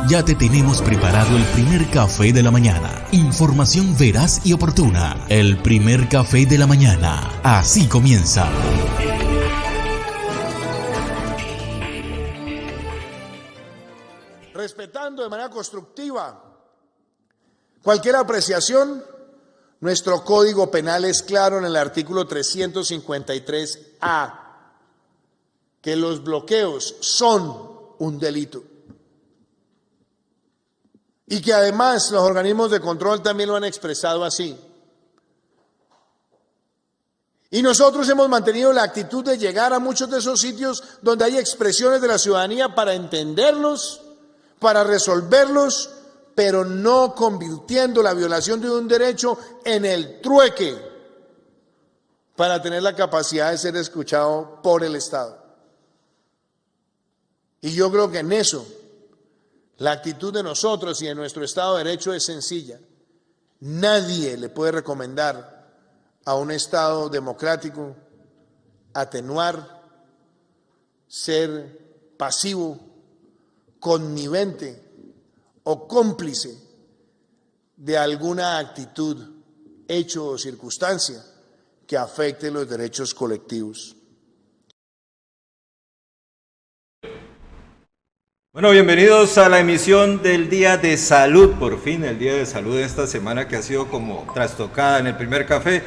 Ya te tenemos preparado el primer café de la mañana. Información veraz y oportuna. El primer café de la mañana. Así comienza. Respetando de manera constructiva cualquier apreciación, nuestro Código Penal es claro en el artículo 353A, que los bloqueos son un delito. Y que además los organismos de control también lo han expresado así. Y nosotros hemos mantenido la actitud de llegar a muchos de esos sitios donde hay expresiones de la ciudadanía para entenderlos, para resolverlos, pero no convirtiendo la violación de un derecho en el trueque para tener la capacidad de ser escuchado por el Estado. Y yo creo que en eso la actitud de nosotros y de nuestro Estado de Derecho es sencilla. Nadie le puede recomendar a un Estado democrático atenuar, ser pasivo, connivente o cómplice de alguna actitud, hecho o circunstancia que afecte los derechos colectivos. Bueno, bienvenidos a la emisión del Día de Salud, por fin el Día de Salud de esta semana que ha sido como trastocada en el primer café.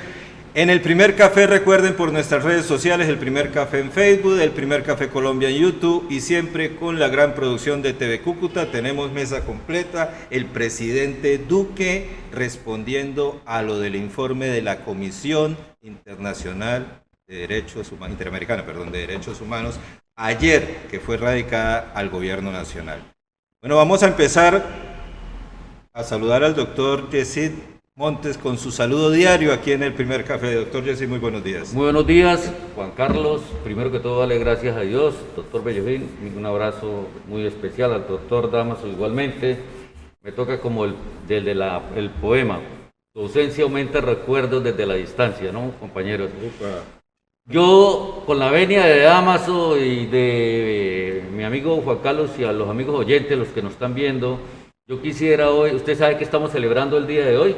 En el primer café, recuerden por nuestras redes sociales, el primer café en Facebook, el primer café Colombia en YouTube y siempre con la gran producción de TV Cúcuta. Tenemos mesa completa, el presidente Duque respondiendo a lo del informe de la Comisión Internacional de Derechos Humanos, Interamericana, de Derechos Humanos, ayer, que fue radicada al gobierno nacional. Bueno, vamos a empezar a saludar al doctor Yesid Montes con su saludo diario aquí en el primer café. Doctor Yesid, muy buenos días. Muy buenos días, Juan Carlos. Primero que todo, dale gracias a Dios. Doctor Bellojín, un abrazo muy especial al doctor Damaso igualmente. Me toca como el poema. Tu ausencia aumenta recuerdos desde la distancia, ¿no, compañeros? Yo, con la venia de Damaso y de mi amigo Juan Carlos y a los amigos oyentes, los que nos están viendo, yo quisiera hoy, usted sabe que estamos celebrando el día de hoy,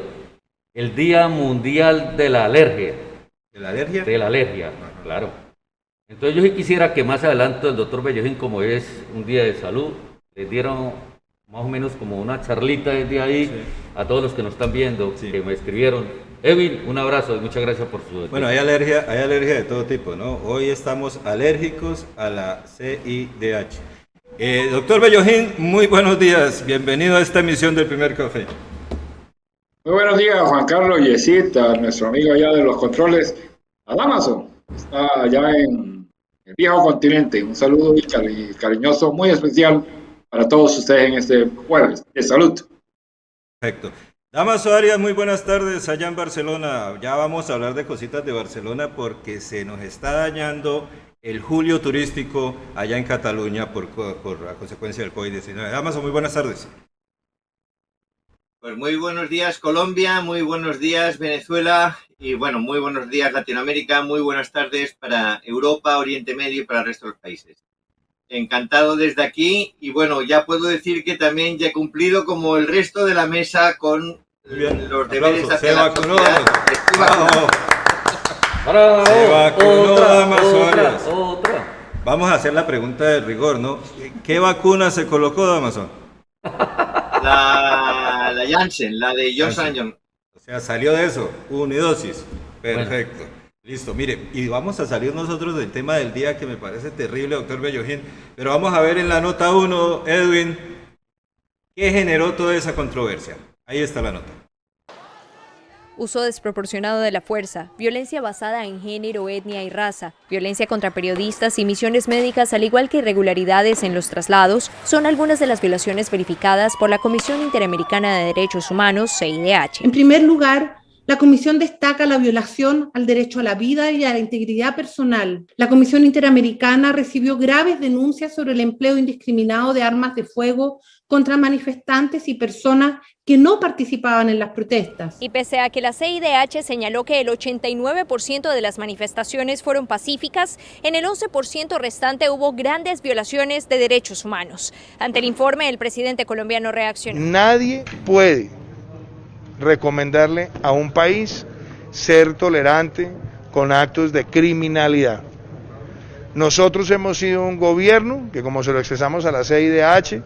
el Día Mundial de la Alergia. ¿De la alergia? De la alergia, claro. Entonces yo sí quisiera que más adelante el doctor Bellojín, como es un día de salud, les dieron más o menos como una charlita desde ahí, sí, a todos los que nos están viendo, sí, que me escribieron. Evin, un abrazo y muchas gracias por su... Bueno, hay alergia de todo tipo, ¿no? Hoy estamos alérgicos a la CIDH. Doctor Bellojín, muy buenos días. Bienvenido a esta emisión del primer café. Muy buenos días, Juan Carlos Yesid, a nuestro amigo allá de los controles, a Damaso, está allá en el viejo continente. Un saludo y cariñoso, muy especial para todos ustedes en este jueves de salud. Perfecto. Damaso Arias, muy buenas tardes allá en Barcelona. Ya vamos a hablar de cositas de Barcelona porque se nos está dañando el julio turístico allá en Cataluña por la consecuencia del COVID-19. Damaso, muy buenas tardes. Pues muy buenos días Colombia, muy buenos días Venezuela y bueno, muy buenos días Latinoamérica, muy buenas tardes para Europa, Oriente Medio y para el resto de los países. Encantado desde aquí y bueno, ya puedo decir que también ya he cumplido como el resto de la mesa con los deberes hacia la sociedad. Se vacunó Damaso Arias. Otra. Vamos a hacer la pregunta de rigor, ¿no? ¿Qué vacuna se colocó, Damaso? La Janssen, la de Johnson. O sea, salió de eso, unidosis. Perfecto. Bueno. Listo, mire, y vamos a salir nosotros del tema del día que me parece terrible, doctor Bellojín, pero vamos a ver en la nota 1, Edwin, ¿qué generó toda esa controversia? Ahí está la nota. Uso desproporcionado de la fuerza, violencia basada en género, etnia y raza, violencia contra periodistas y misiones médicas, al igual que irregularidades en los traslados, son algunas de las violaciones verificadas por la Comisión Interamericana de Derechos Humanos, CIDH. En primer lugar, La comisión destaca la violación al derecho a la vida y a la integridad personal. La Comisión Interamericana recibió graves denuncias sobre el empleo indiscriminado de armas de fuego contra manifestantes y personas que no participaban en las protestas. Y pese a que la CIDH señaló que el 89% de las manifestaciones fueron pacíficas, en el 11% restante hubo grandes violaciones de derechos humanos. Ante el informe, el presidente colombiano reaccionó. Nadie puede recomendarle a un país ser tolerante con actos de criminalidad. Nosotros hemos sido un gobierno que, como se lo expresamos a la CIDH,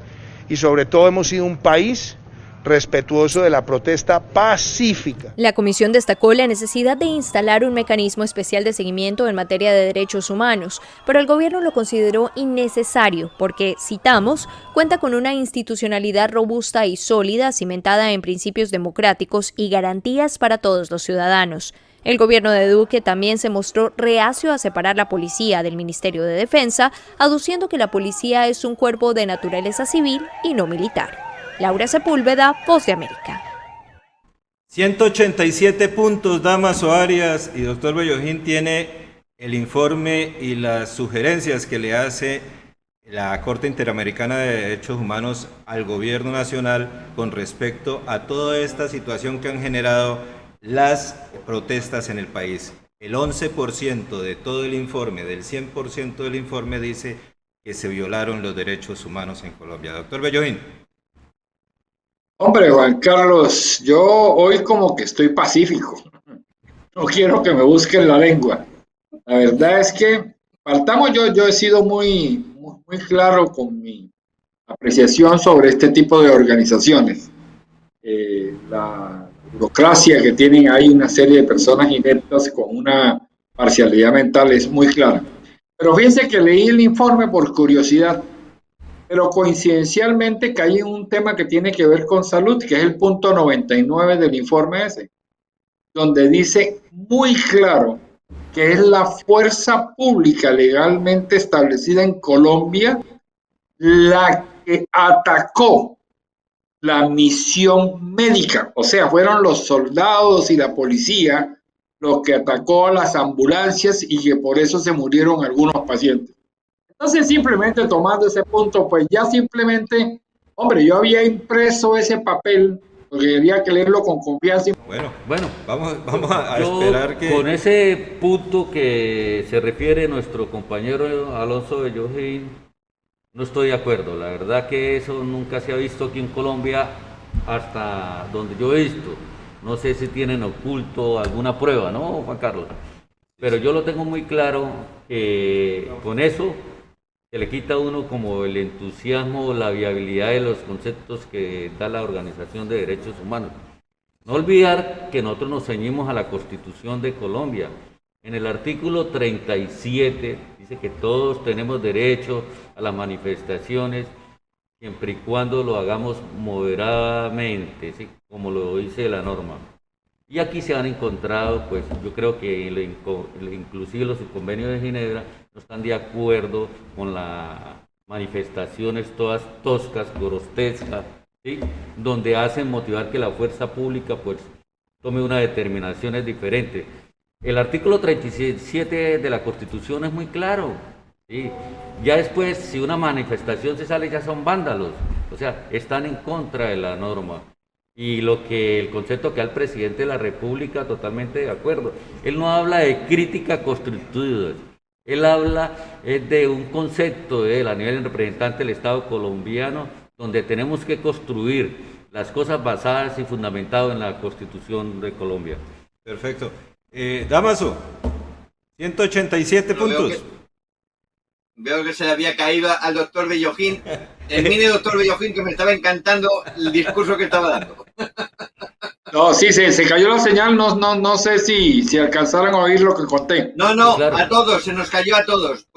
y sobre todo hemos sido un país respetuoso de la protesta pacífica. La comisión destacó la necesidad de instalar un mecanismo especial de seguimiento en materia de derechos humanos, pero el gobierno lo consideró innecesario porque, citamos, cuenta con una institucionalidad robusta y sólida, cimentada en principios democráticos y garantías para todos los ciudadanos. El gobierno de Duque también se mostró reacio a separar la policía del Ministerio de Defensa, aduciendo que la policía es un cuerpo de naturaleza civil y no militar. Laura Sepúlveda, Voz de América. 187 puntos, Damaso Arias, y doctor Bellojín tiene el informe y las sugerencias que le hace la Corte Interamericana de Derechos Humanos al gobierno nacional con respecto a toda esta situación que han generado las protestas en el país. El 11% de todo el informe, del 100% del informe, dice que se violaron los derechos humanos en Colombia. Doctor Bellojín. Hombre, Juan Carlos, yo hoy como que estoy pacífico. No quiero que me busquen la lengua. La verdad es que partamos, yo he sido muy claro con mi apreciación sobre este tipo de organizaciones. La burocracia que tienen ahí una serie de personas ineptas con una parcialidad mental es muy clara. Pero fíjense que leí el informe por curiosidad, pero coincidencialmente caí en un tema que tiene que ver con salud, que es el punto 99 del informe ese, donde dice muy claro que es la fuerza pública legalmente establecida en Colombia la que atacó la misión médica, o sea, fueron los soldados y la policía los que atacó a las ambulancias y que por eso se murieron algunos pacientes. Entonces, simplemente tomando ese punto, pues ya simplemente, hombre, yo había impreso ese papel porque quería que leerlo con confianza. Bueno, vamos a esperar que... Con ese punto que se refiere nuestro compañero Alonso Bellojín, no estoy de acuerdo. La verdad que eso nunca se ha visto aquí en Colombia hasta donde yo he visto. No sé si tienen oculto alguna prueba, ¿no, Juan Carlos? Pero yo lo tengo muy claro que con eso se le quita a uno como el entusiasmo, la viabilidad de los conceptos que da la Organización de Derechos Humanos. No olvidar que nosotros nos ceñimos a la Constitución de Colombia. En el artículo 37 dice que todos tenemos derecho a las manifestaciones siempre y cuando lo hagamos moderadamente, ¿sí? Como lo dice la norma. Y aquí se han encontrado, pues yo creo que inclusive los convenios de Ginebra no están de acuerdo con las manifestaciones todas toscas, grotescas, ¿sí? Donde hacen motivar que la fuerza pública pues tome una determinación diferente. El artículo 37 de la Constitución es muy claro, ¿sí? Ya después, si una manifestación se sale, ya son vándalos, o sea, están en contra de la norma. Y el concepto que da el presidente de la República, totalmente de acuerdo. Él no habla de crítica constructiva, él habla de un concepto de él a nivel del representante del Estado colombiano, donde tenemos que construir las cosas basadas y fundamentadas en la Constitución de Colombia. Perfecto. Damaso, 187 puntos. Veo que se le había caído al doctor Bellojín. Termine, doctor Bellojín, que me estaba encantando el discurso que estaba dando. No, sí, se cayó la señal, no sé si alcanzaron a oír lo que conté. No, claro. A todos, se nos cayó a todos.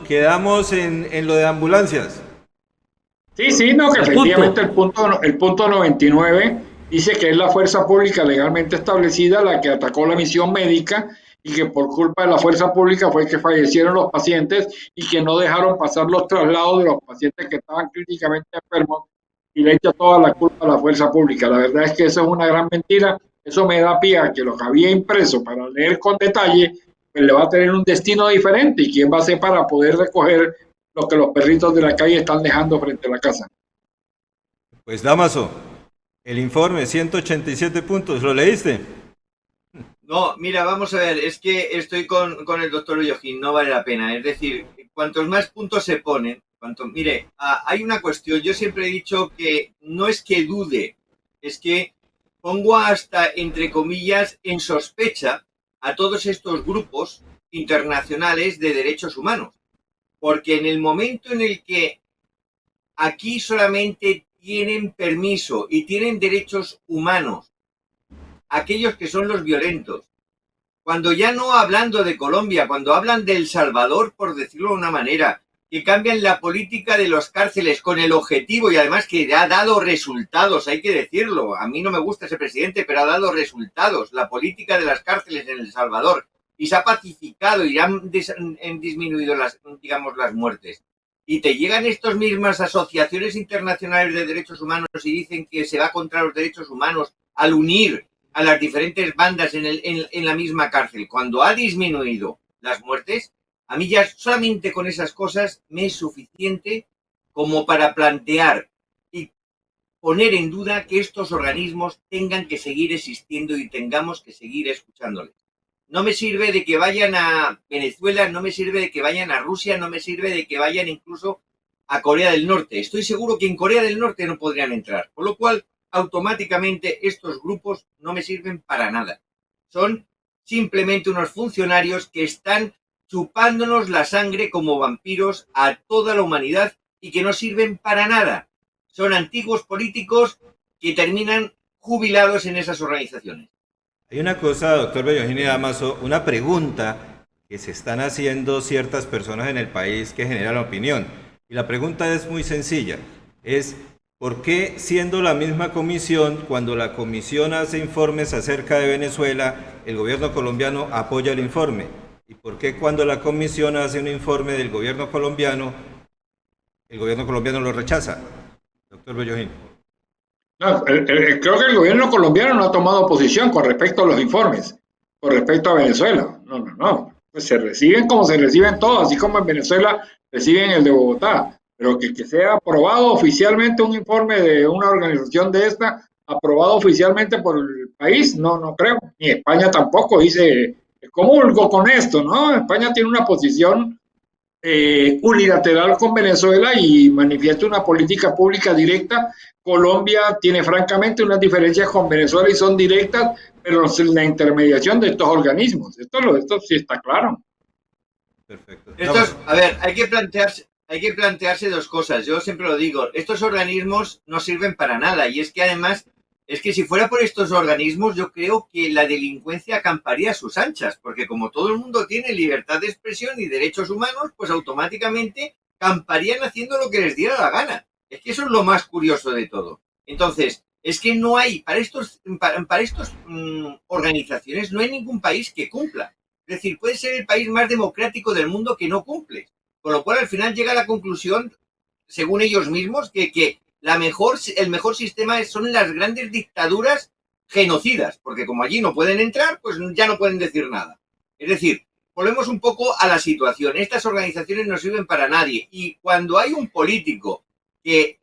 Quedamos en lo de ambulancias. Sí, no, que efectivamente el punto 99 dice que es la fuerza pública legalmente establecida la que atacó la misión médica y que por culpa de la fuerza pública fue que fallecieron los pacientes y que no dejaron pasar los traslados de los pacientes que estaban críticamente enfermos y le echa toda la culpa a la fuerza pública. La verdad es que eso es una gran mentira eso me da pie a que lo que había impreso para leer con detalle, pues le va a tener un destino diferente. ¿Y quién va a ser para poder recoger lo que los perritos de la calle están dejando frente a la casa? Pues Damaso, el informe, 187 puntos, ¿lo leíste? No, mira, vamos a ver, es que estoy con el doctor Bellojín, no vale la pena. Es decir, cuantos más puntos se ponen, mire, hay una cuestión, yo siempre he dicho que no es que dude, es que pongo hasta, entre comillas, en sospecha a todos estos grupos internacionales de derechos humanos. Porque en el momento en el que aquí solamente tienen permiso y tienen derechos humanos aquellos que son los violentos, cuando ya no hablando de Colombia, cuando hablan de El Salvador, por decirlo de una manera, que cambian la política de las cárceles con el objetivo y además que ha dado resultados, hay que decirlo, a mí no me gusta ese presidente, pero ha dado resultados, la política de las cárceles en El Salvador, y se ha pacificado y han disminuido las muertes. Y te llegan estas mismas asociaciones internacionales de derechos humanos y dicen que se va contra los derechos humanos al unir a las diferentes bandas en la misma cárcel, cuando ha disminuido las muertes. A mí ya solamente con esas cosas me es suficiente como para plantear y poner en duda que estos organismos tengan que seguir existiendo y tengamos que seguir escuchándoles. No me sirve de que vayan a Venezuela, no me sirve de que vayan a Rusia, no me sirve de que vayan incluso a Corea del Norte. Estoy seguro que en Corea del Norte no podrían entrar, por lo cual automáticamente estos grupos no me sirven para nada. Son simplemente unos funcionarios que están chupándonos la sangre como vampiros a toda la humanidad y que no sirven para nada. Son antiguos políticos que terminan jubilados en esas organizaciones. Hay una cosa, doctor Bellojín y Damaso, una pregunta que se están haciendo ciertas personas en el país que generan opinión. Y la pregunta es muy sencilla, es ¿por qué siendo la misma comisión, cuando la comisión hace informes acerca de Venezuela, el gobierno colombiano apoya el informe? ¿Y por qué cuando la comisión hace un informe del gobierno colombiano, el gobierno colombiano lo rechaza? Doctor Bellojín. No, creo que el gobierno colombiano no ha tomado posición con respecto a los informes, con respecto a Venezuela. No. Pues se reciben como se reciben todos, así como en Venezuela reciben el de Bogotá. Pero que sea aprobado oficialmente un informe de una organización de esta, aprobado oficialmente por el país, no creo. Ni España tampoco dice, comulgo con esto, ¿no? España tiene una posición unilateral con Venezuela y manifiesta una política pública directa. Colombia tiene francamente unas diferencias con Venezuela y son directas, pero sin la intermediación de estos organismos. Esto sí está claro. Perfecto. A ver, hay que plantearse dos cosas. Yo siempre lo digo, estos organismos no sirven para nada y es que además, es que si fuera por estos organismos yo creo que la delincuencia acamparía a sus anchas, porque como todo el mundo tiene libertad de expresión y derechos humanos, pues automáticamente camparían haciendo lo que les diera la gana. Es que eso es lo más curioso de todo. Entonces, es que no hay, para estos organizaciones no hay ningún país que cumpla. Es decir, puede ser el país más democrático del mundo que no cumple. Con lo cual, al final llega a la conclusión, según ellos mismos, que el mejor sistema son las grandes dictaduras genocidas, porque como allí no pueden entrar, pues ya no pueden decir nada. Es decir, volvemos un poco a la situación. Estas organizaciones no sirven para nadie y cuando hay un político que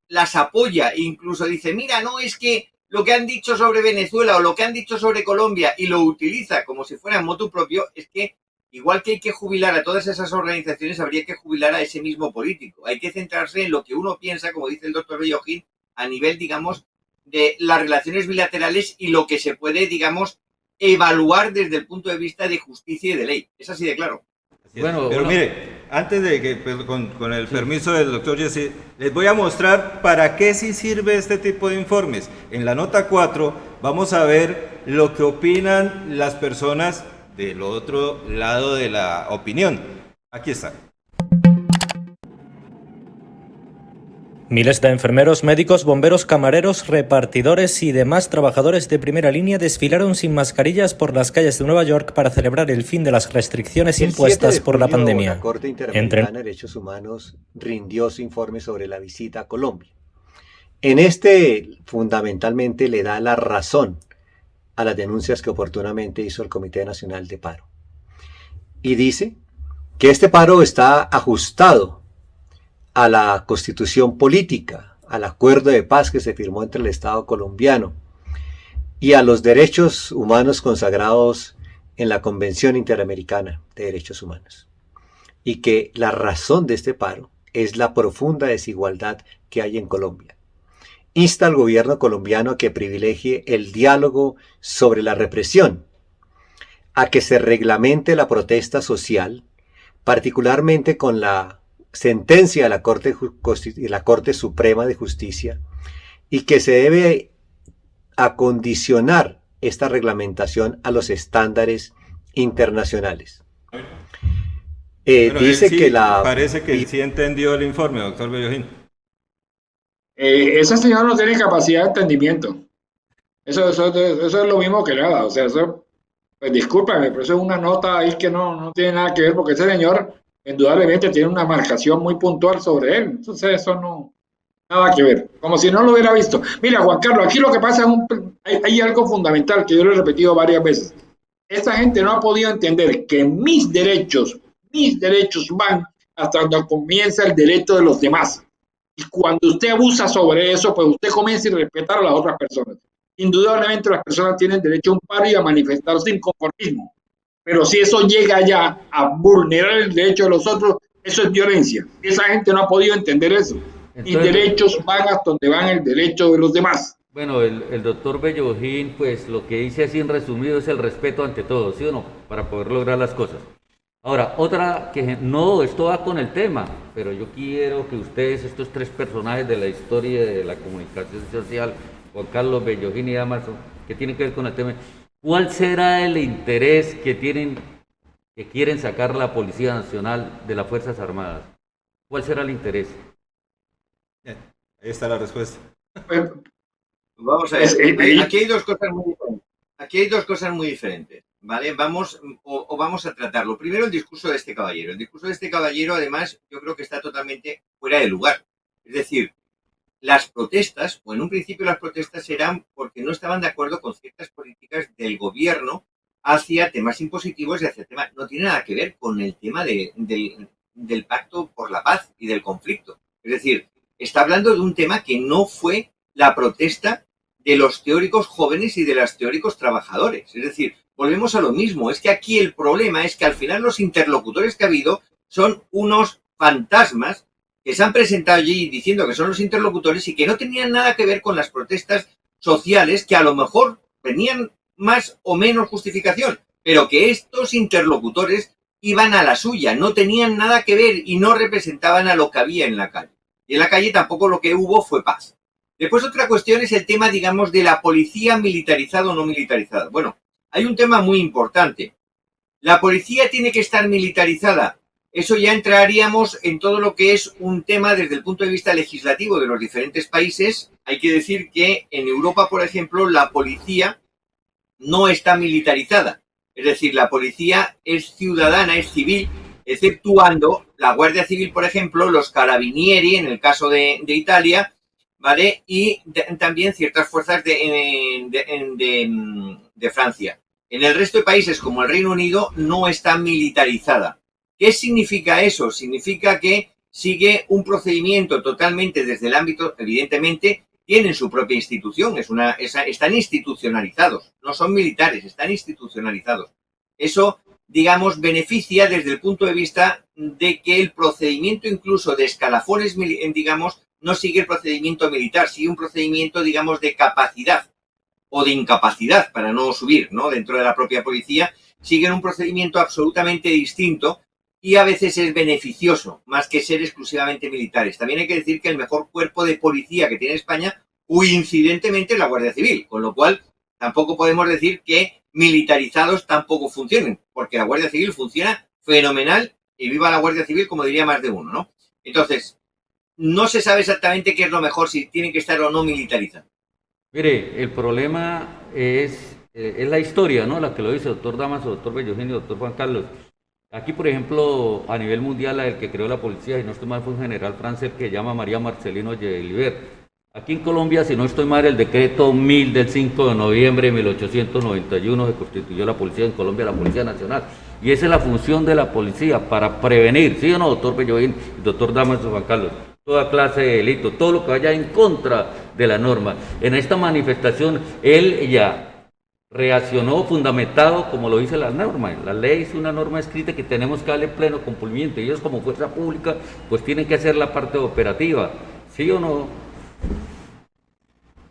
las apoya e incluso dice, mira, no, es que lo que han dicho sobre Venezuela o lo que han dicho sobre Colombia y lo utiliza como si fuera motu propio, es que igual que hay que jubilar a todas esas organizaciones, habría que jubilar a ese mismo político. Hay que centrarse en lo que uno piensa, como dice el doctor Bellojín, a nivel, digamos, de las relaciones bilaterales y lo que se puede, digamos, evaluar desde el punto de vista de justicia y de ley. Es así de claro. Bueno, pero mire, antes de que, pues, con el permiso del doctor Jesse, les voy a mostrar para qué sí sirve este tipo de informes. En la nota 4 vamos a ver lo que opinan las personas del otro lado de la opinión. Aquí está. Miles de enfermeros, médicos, bomberos, camareros, repartidores y demás trabajadores de primera línea desfilaron sin mascarillas por las calles de Nueva York para celebrar el fin de las restricciones impuestas por la pandemia. La Corte Interamericana de Derechos Humanos rindió su informe sobre la visita a Colombia. En este, fundamentalmente, le da la razón a las denuncias que oportunamente hizo el Comité Nacional de Paro. Y dice que este paro está ajustado a la constitución política, al acuerdo de paz que se firmó entre el Estado colombiano y a los derechos humanos consagrados en la Convención Interamericana de Derechos Humanos. Y que la razón de este paro es la profunda desigualdad que hay en Colombia. Insta al gobierno colombiano a que privilegie el diálogo sobre la represión, a que se reglamente la protesta social, particularmente con la sentencia de la Corte Suprema de Justicia, y que se debe acondicionar esta reglamentación a los estándares internacionales. Dice sí, que la... Parece que sí entendió el informe, doctor Bellojín. Ese señor no tiene capacidad de entendimiento. Eso es lo mismo que nada. O sea, eso, pues discúlpame, pero eso es una nota ahí que no tiene nada que ver, porque ese señor indudablemente tiene una marcación muy puntual sobre él. Entonces eso no, nada que ver. Como si no lo hubiera visto. Mira, Juan Carlos, aquí lo que pasa es hay algo fundamental que yo lo he repetido varias veces. Esta gente no ha podido entender que mis derechos van hasta donde comienza el derecho de los demás. Y cuando usted abusa sobre eso, pues usted comienza a respetar a las otras personas. Indudablemente las personas tienen derecho a un paro y a manifestar su inconformismo. Pero si eso llega ya a vulnerar el derecho de los otros, eso es violencia. Esa gente no ha podido entender eso. Entonces, y derechos van hasta donde van el derecho de los demás. Bueno, el doctor Bellojín, pues lo que dice así en resumido es el respeto ante todo, ¿sí o no? Para poder lograr las cosas. Ahora, otra que no, esto va con el tema, pero yo quiero que ustedes, estos tres personajes de la historia de la comunicación social, Juan Carlos, Bellojín y Damaso, que tienen que ver con el tema, ¿cuál será el interés que quieren sacar la Policía Nacional de las Fuerzas Armadas? ¿Cuál será el interés? Ahí está la respuesta. Vamos a ver, aquí hay dos cosas muy diferentes. Aquí hay dos cosas muy diferentes, ¿vale? Vamos a tratarlo. Primero, el discurso de este caballero. El discurso de este caballero, además, yo creo que está totalmente fuera de lugar. Es decir, las protestas, o en un principio las protestas eran porque no estaban de acuerdo con ciertas políticas del gobierno hacia temas impositivos y hacia temas... No tiene nada que ver con el tema del pacto por la paz y del conflicto. Es decir, está hablando de un tema que no fue la protesta de los teóricos jóvenes y de los teóricos trabajadores. Es decir, volvemos a lo mismo. Es que aquí el problema es que al final los interlocutores que ha habido son unos fantasmas que se han presentado allí diciendo que son los interlocutores y que no tenían nada que ver con las protestas sociales que a lo mejor tenían más o menos justificación, pero que estos interlocutores iban a la suya, no tenían nada que ver y no representaban a lo que había en la calle. Y en la calle tampoco lo que hubo fue paz. Después otra cuestión es el tema, digamos, de la policía militarizada o no militarizada. Bueno, hay un tema muy importante. La policía tiene que estar militarizada. Eso ya entraríamos en todo lo que es un tema desde el punto de vista legislativo de los diferentes países. Hay que decir que en Europa, por ejemplo, la policía no está militarizada. Es decir, la policía es ciudadana, es civil, exceptuando la Guardia Civil, por ejemplo, los Carabinieri, en el caso de Italia, ¿vale? Y también ciertas fuerzas de Francia. En el resto de países, como el Reino Unido, no está militarizada. ¿Qué significa eso? Significa que sigue un procedimiento totalmente desde el ámbito, evidentemente, tienen su propia institución, están institucionalizados, no son militares, están institucionalizados. Eso, digamos, beneficia desde el punto de vista de que el procedimiento incluso de escalafones, digamos, no sigue el procedimiento militar, sigue un procedimiento, digamos, de capacidad o de incapacidad para no subir, ¿no? Dentro de la propia policía, siguen un procedimiento absolutamente distinto y a veces es beneficioso, más que ser exclusivamente militares. También hay que decir que el mejor cuerpo de policía que tiene España, coincidentemente, es la Guardia Civil, con lo cual tampoco podemos decir que militarizados tampoco funcionen, porque la Guardia Civil funciona fenomenal y viva la Guardia Civil, como diría más de uno, ¿no? Entonces, no se sabe exactamente qué es lo mejor, si tienen que estar o no militarizados. Mire, el problema es la historia, ¿no? La que lo dice el doctor Damaso, doctor Bellojín y doctor Juan Carlos. Aquí, por ejemplo, a nivel mundial, el que creó la policía, y no estoy mal, fue un general francés que se llama María Marcelino Gelibert. Aquí en Colombia, si no estoy mal, el decreto 1000 del 5 de noviembre de 1891 se constituyó la policía en Colombia, la Policía Nacional. Y esa es la función de la policía, para prevenir, ¿sí o no, doctor Bellovín y doctor Damaso Juan Carlos? Toda clase de delito, todo lo que vaya en contra de la norma. En esta manifestación, él ya reaccionó fundamentado, como lo dice la norma. La ley es una norma escrita que tenemos que darle pleno cumplimiento. Y ellos, como fuerza pública, pues tienen que hacer la parte operativa, ¿sí o no?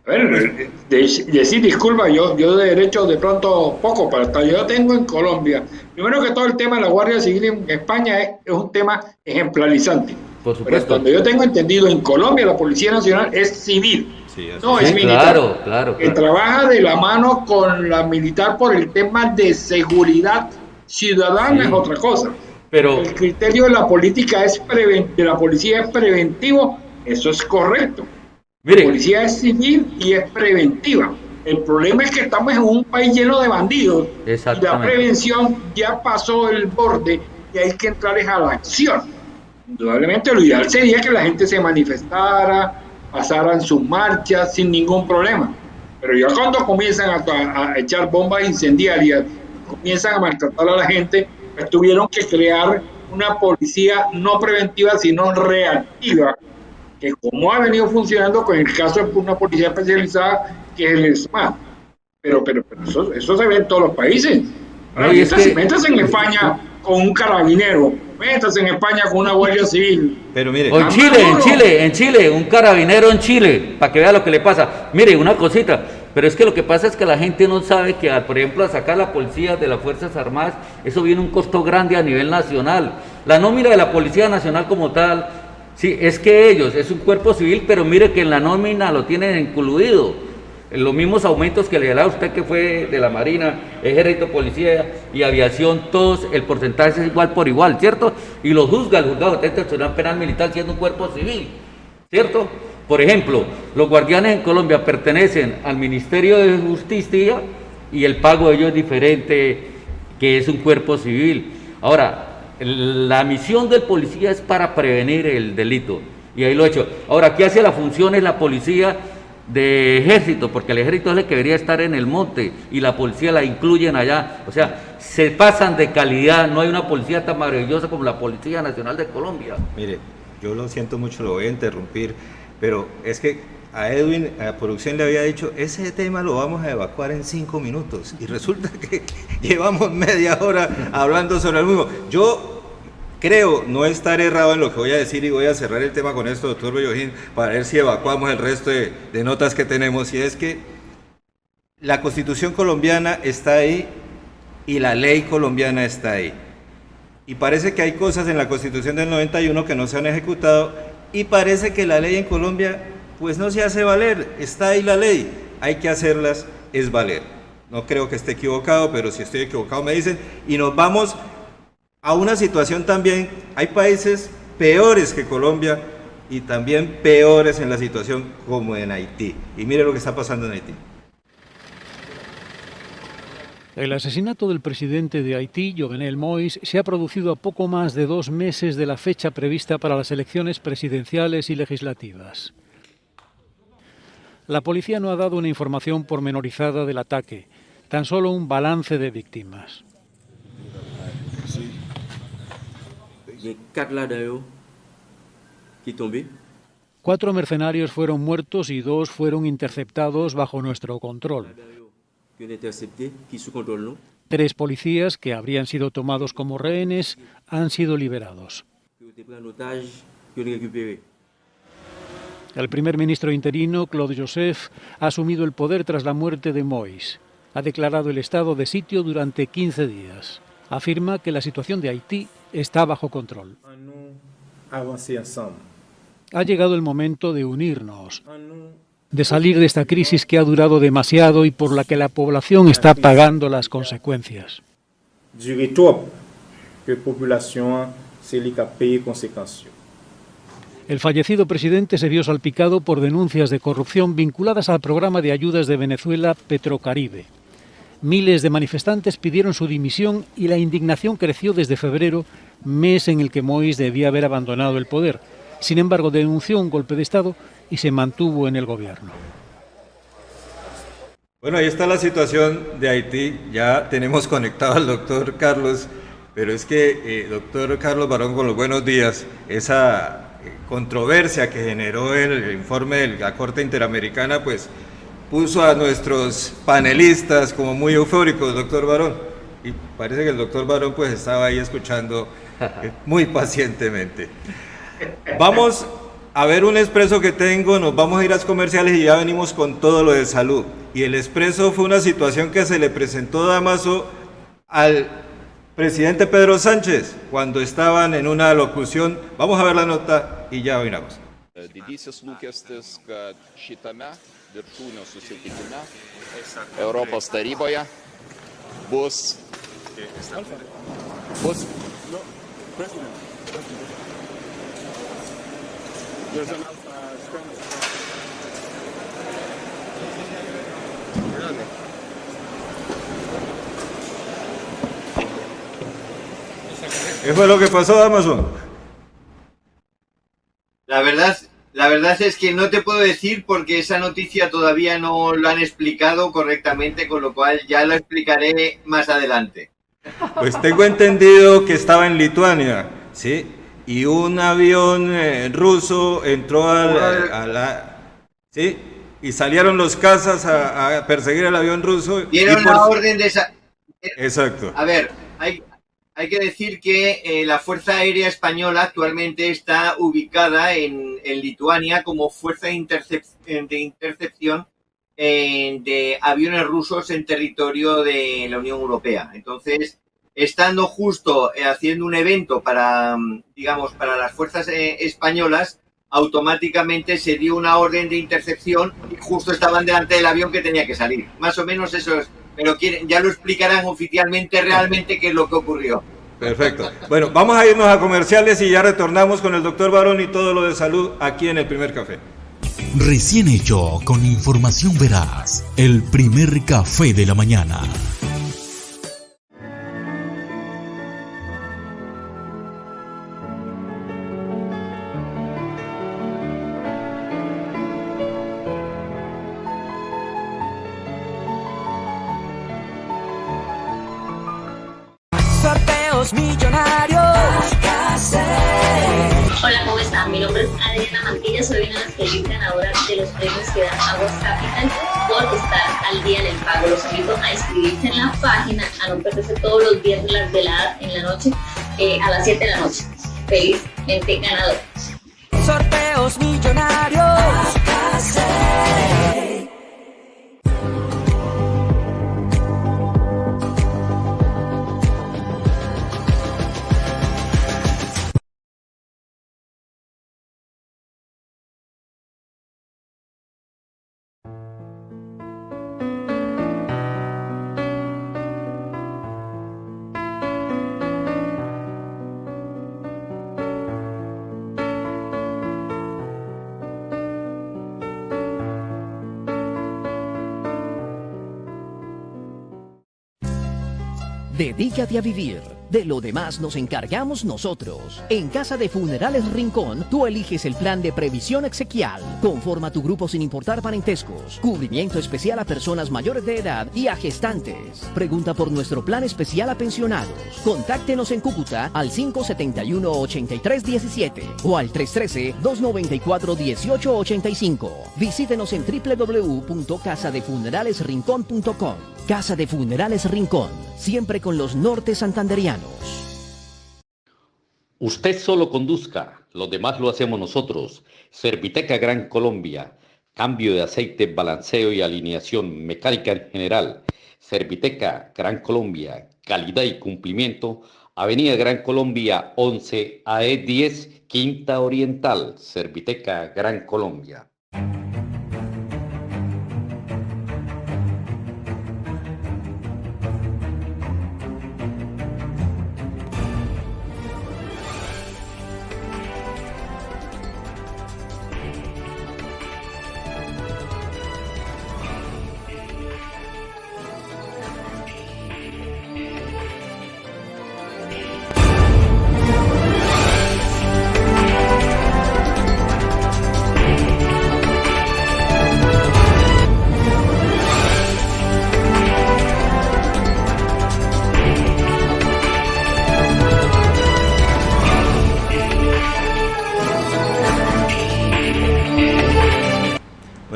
A ver, decir disculpa, yo de derecho de pronto poco para estar. Yo tengo en Colombia, primero que todo el tema de la Guardia Civil en España es un tema ejemplarizante. Por supuesto. Pero cuando yo tengo entendido, en Colombia la Policía Nacional es civil, no es militar. Claro. Que trabaja de la mano con la militar por el tema de seguridad ciudadana, es otra cosa. Pero el criterio de la política de la policía es preventivo, eso es correcto. Mire, la policía es civil y es preventiva. El problema es que estamos en un país lleno de bandidos y la prevención ya pasó el borde y hay que entrar a la acción. Indudablemente lo ideal sería que la gente se manifestara, pasaran sus marchas sin ningún problema. Pero ya cuando comienzan a echar bombas incendiarias, comienzan a maltratar a la gente, pues tuvieron que crear una policía no preventiva sino reactiva, que como ha venido funcionando con el caso de una policía especializada que es el SMAT. Pero eso se ve en todos los países. Metas en España con un carabinero, metas en España con una guardia civil. Pero mire, o en Chile, un carabinero en Chile, para que vea lo que le pasa. Mire, una cosita, pero es que lo que pasa es que la gente no sabe que, por ejemplo, a sacar la policía de las Fuerzas Armadas, eso viene un costo grande a nivel nacional. La nómina de la Policía Nacional como tal, sí, es que ellos, es un cuerpo civil, pero mire que en la nómina lo tienen incluido. Los mismos aumentos que le da a usted, que fue de la Marina, Ejército, Policía y Aviación, todos, el porcentaje es igual por igual, ¿cierto? Y lo juzga el Juzgado de Institucional Penal Militar siendo un cuerpo civil, ¿cierto? Por ejemplo, los guardianes en Colombia pertenecen al Ministerio de Justicia y el pago de ellos es diferente, que es un cuerpo civil. Ahora, la misión del policía es para prevenir el delito, y ahí lo he hecho. Ahora, ¿qué hace la función es la policía de ejército? Porque el ejército es el que debería estar en el monte y la policía la incluyen allá. O sea, se pasan de calidad. No hay una policía tan maravillosa como la Policía Nacional de Colombia. Mire, yo lo siento mucho, lo voy a interrumpir, pero es que a Edwin, a la producción le había dicho, ese tema lo vamos a evacuar en 5 minutos, y resulta que llevamos media hora hablando sobre el mismo. Yo creo no estar errado en lo que voy a decir, y voy a cerrar el tema con esto, doctor Bellovín, para ver si evacuamos el resto de notas que tenemos, y es que la Constitución colombiana está ahí y la ley colombiana está ahí. Y parece que hay cosas en la Constitución del 91 que no se han ejecutado, y parece que la ley en Colombia pues no se hace valer. Está ahí la ley, hay que hacerlas, es valer. No creo que esté equivocado, pero si estoy equivocado me dicen, y nos vamos a una situación también. Hay países peores que Colombia y también peores en la situación, como en Haití. Y mire lo que está pasando en Haití. El asesinato del presidente de Haití, Jovenel Moïse, se ha producido a poco más de 2 meses de la fecha prevista para las elecciones presidenciales y legislativas. La policía no ha dado una información pormenorizada del ataque, tan solo un balance de víctimas. 4 mercenarios fueron muertos y 2 fueron interceptados bajo nuestro control. 3 policías que habrían sido tomados como rehenes han sido liberados. El primer ministro interino, Claude Joseph, ha asumido el poder tras la muerte de Moïse. Ha declarado el estado de sitio durante 15 días. Afirma que la situación de Haití está bajo control. Ha llegado el momento de unirnos, de salir de esta crisis que ha durado demasiado y por la que la población está pagando las consecuencias. El fallecido presidente se vio salpicado por denuncias de corrupción vinculadas al programa de ayudas de Venezuela Petrocaribe. Miles de manifestantes pidieron su dimisión y la indignación creció desde febrero, mes en el que Moïse debía haber abandonado el poder. Sin embargo, denunció un golpe de Estado y se mantuvo en el gobierno. Bueno, ahí está la situación de Haití. Ya tenemos conectado al doctor Carlos, pero es que, doctor Carlos Barón, con los buenos días, esa controversia que generó el informe de la Corte Interamericana, pues puso a nuestros panelistas como muy eufóricos, doctor Barón. Y parece que el doctor Barón pues estaba ahí escuchando muy pacientemente. Vamos a ver un expreso que tengo, nos vamos a ir a los comerciales y ya venimos con todo lo de salud. Y el expreso fue una situación que se le presentó, Damaso, al presidente Pedro Sánchez cuando estaban en una locución. Vamos a ver la nota y ya oinamos. Didysis lūkestis, kad šitame viršūnių susitikime Europos taryboje bus ¿Qué fue lo que pasó, Damaso? La verdad es que no te puedo decir porque esa noticia todavía no lo han explicado correctamente, con lo cual ya lo explicaré más adelante. Pues tengo entendido que estaba en Lituania, ¿sí? Y un avión ruso entró ¿sí? Y salieron los cazas a perseguir al avión ruso. Dieron la orden de esa... Exacto. A ver, hay que decir que la Fuerza Aérea Española actualmente está ubicada en Lituania como fuerza de intercepción de aviones rusos en territorio de la Unión Europea. Entonces, estando justo haciendo un evento para las fuerzas españolas, automáticamente se dio una orden de intercepción y justo estaban delante del avión que tenía que salir. Más o menos eso es. Pero ya lo explicarán oficialmente realmente qué es lo que ocurrió. Perfecto. Bueno, vamos a irnos a comerciales y ya retornamos con el doctor Barón y todo lo de salud aquí en el Primer Café. Recién hecho, con información veraz, el Primer Café de la Mañana. Sorteos millonarios. Hola, ¿cómo están? Mi nombre es Adriana Mantilla, soy una de las feliz ganadoras de los premios que da Aguas Capital por estar al día en el pago. Los invito a inscribirse en la página, a no perderse todos los viernes las veladas en la noche, a las 7 de la noche. Felizmente ganador. Sorteos millonarios. Dedícate a vivir. De lo demás nos encargamos nosotros. En Casa de Funerales Rincón, tú eliges el plan de previsión exequial. Conforma tu grupo sin importar parentescos. Cubrimiento especial a personas mayores de edad y a gestantes. Pregunta por nuestro plan especial a pensionados. Contáctenos en Cúcuta al 571-8317 o al 313-294-1885. Visítenos en www.casadefuneralesrincón.com. Casa de Funerales Rincón, siempre con los nortes santanderianos. Usted solo conduzca, los demás lo hacemos nosotros. Serviteca Gran Colombia, cambio de aceite, balanceo y alineación mecánica en general. Serviteca Gran Colombia, calidad y cumplimiento. Avenida Gran Colombia 11 AE 10, Quinta Oriental. Serviteca Gran Colombia.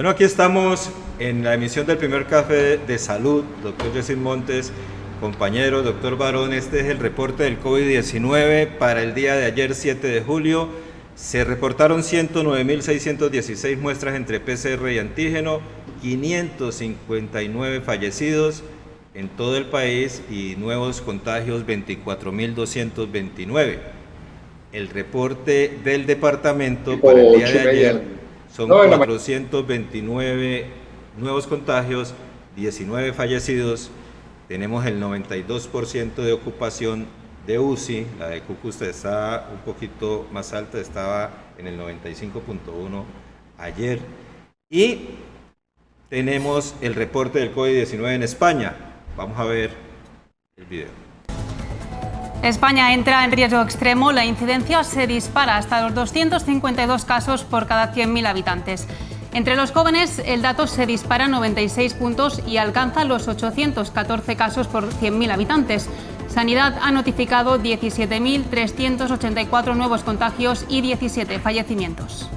Bueno, aquí estamos en la emisión del primer café de salud, doctor Yesid Montes, compañero, doctor Barón. Este es el reporte del COVID-19 para el día de ayer, 7 de julio. Se reportaron 109.616 muestras entre PCR y antígeno, 559 fallecidos en todo el país y nuevos contagios 24.229. El reporte del departamento para el día de ayer son 429 nuevos contagios, 19 fallecidos. Tenemos el 92% de ocupación de UCI. La de Cúcuta está un poquito más alta, estaba en el 95.1 ayer. Y tenemos el reporte del COVID-19 en España. Vamos a ver el video. España entra en riesgo extremo. La incidencia se dispara hasta los 252 casos por cada 100.000 habitantes. Entre los jóvenes, el dato se dispara 96 puntos y alcanza los 814 casos por 100.000 habitantes. Sanidad ha notificado 17.384 nuevos contagios y 17 fallecimientos.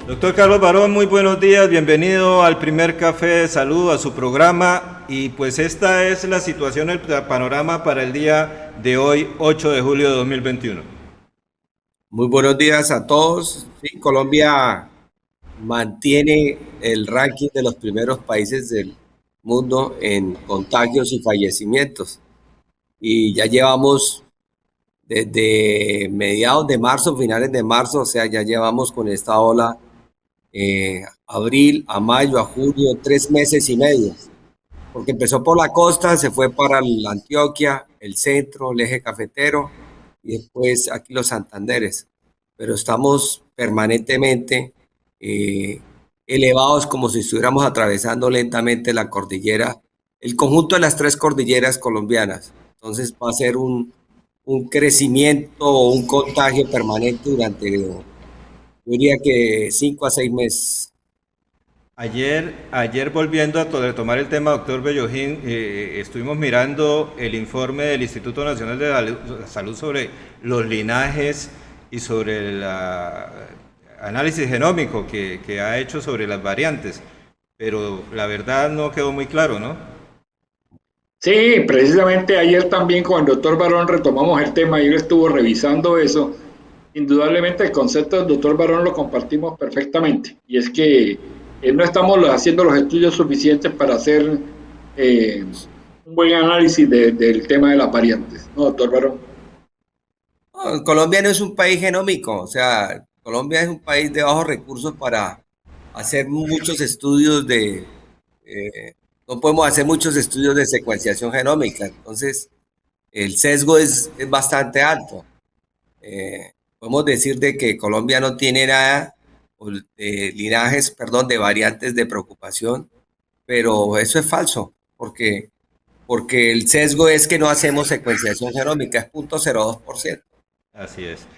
Doctor Carlos Barón, muy buenos días, bienvenido al primer café de salud, a su programa. Y pues esta es la situación, el panorama para el día de hoy, 8 de julio de 2021. Muy buenos días a todos. Sí, Colombia mantiene el ranking de los primeros países del mundo en contagios y fallecimientos. Y ya llevamos desde mediados de marzo, finales de marzo, o sea, ya llevamos con esta ola abril, a mayo, a junio, 3 meses y medio. Porque empezó por la costa, se fue para la Antioquia, el centro, el eje cafetero y después aquí los Santanderes. Pero estamos permanentemente elevados como si estuviéramos atravesando lentamente la cordillera, el conjunto de las 3 cordilleras colombianas. Entonces va a ser un crecimiento o un contagio permanente durante, yo diría que 5 a 6 meses. Ayer volviendo a retomar el tema, doctor Bellojín, estuvimos mirando el informe del Instituto Nacional de la Salud sobre los linajes y sobre el análisis genómico que ha hecho sobre las variantes, pero la verdad no quedó muy claro, ¿no? Sí, precisamente ayer también con el doctor Barón retomamos el tema y él estuvo revisando eso. Indudablemente el concepto del doctor Barón lo compartimos perfectamente y es que no estamos haciendo los estudios suficientes para hacer un buen análisis del tema de las variantes, ¿no, doctor Barón? No, Colombia no es un país genómico, o sea, Colombia es un país de bajos recursos para hacer muchos estudios no podemos hacer muchos estudios de secuenciación genómica, entonces el sesgo es bastante alto. Podemos decir de que Colombia no tiene nada de variantes de preocupación, pero eso es falso, porque el sesgo es que no hacemos secuenciación genómica, es 0.02%. Así es.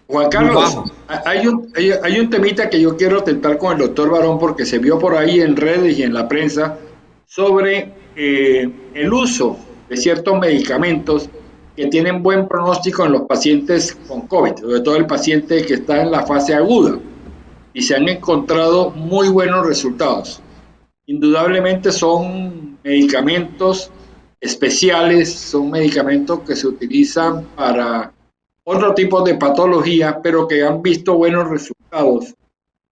Juan Carlos, hay un temita que yo quiero tratar con el doctor Barón porque se vio por ahí en redes y en la prensa sobre el uso de ciertos medicamentos que tienen buen pronóstico en los pacientes con COVID, sobre todo el paciente que está en la fase aguda, y se han encontrado muy buenos resultados. Indudablemente son medicamentos especiales, son medicamentos que se utilizan para otro tipo de patología, pero que han visto buenos resultados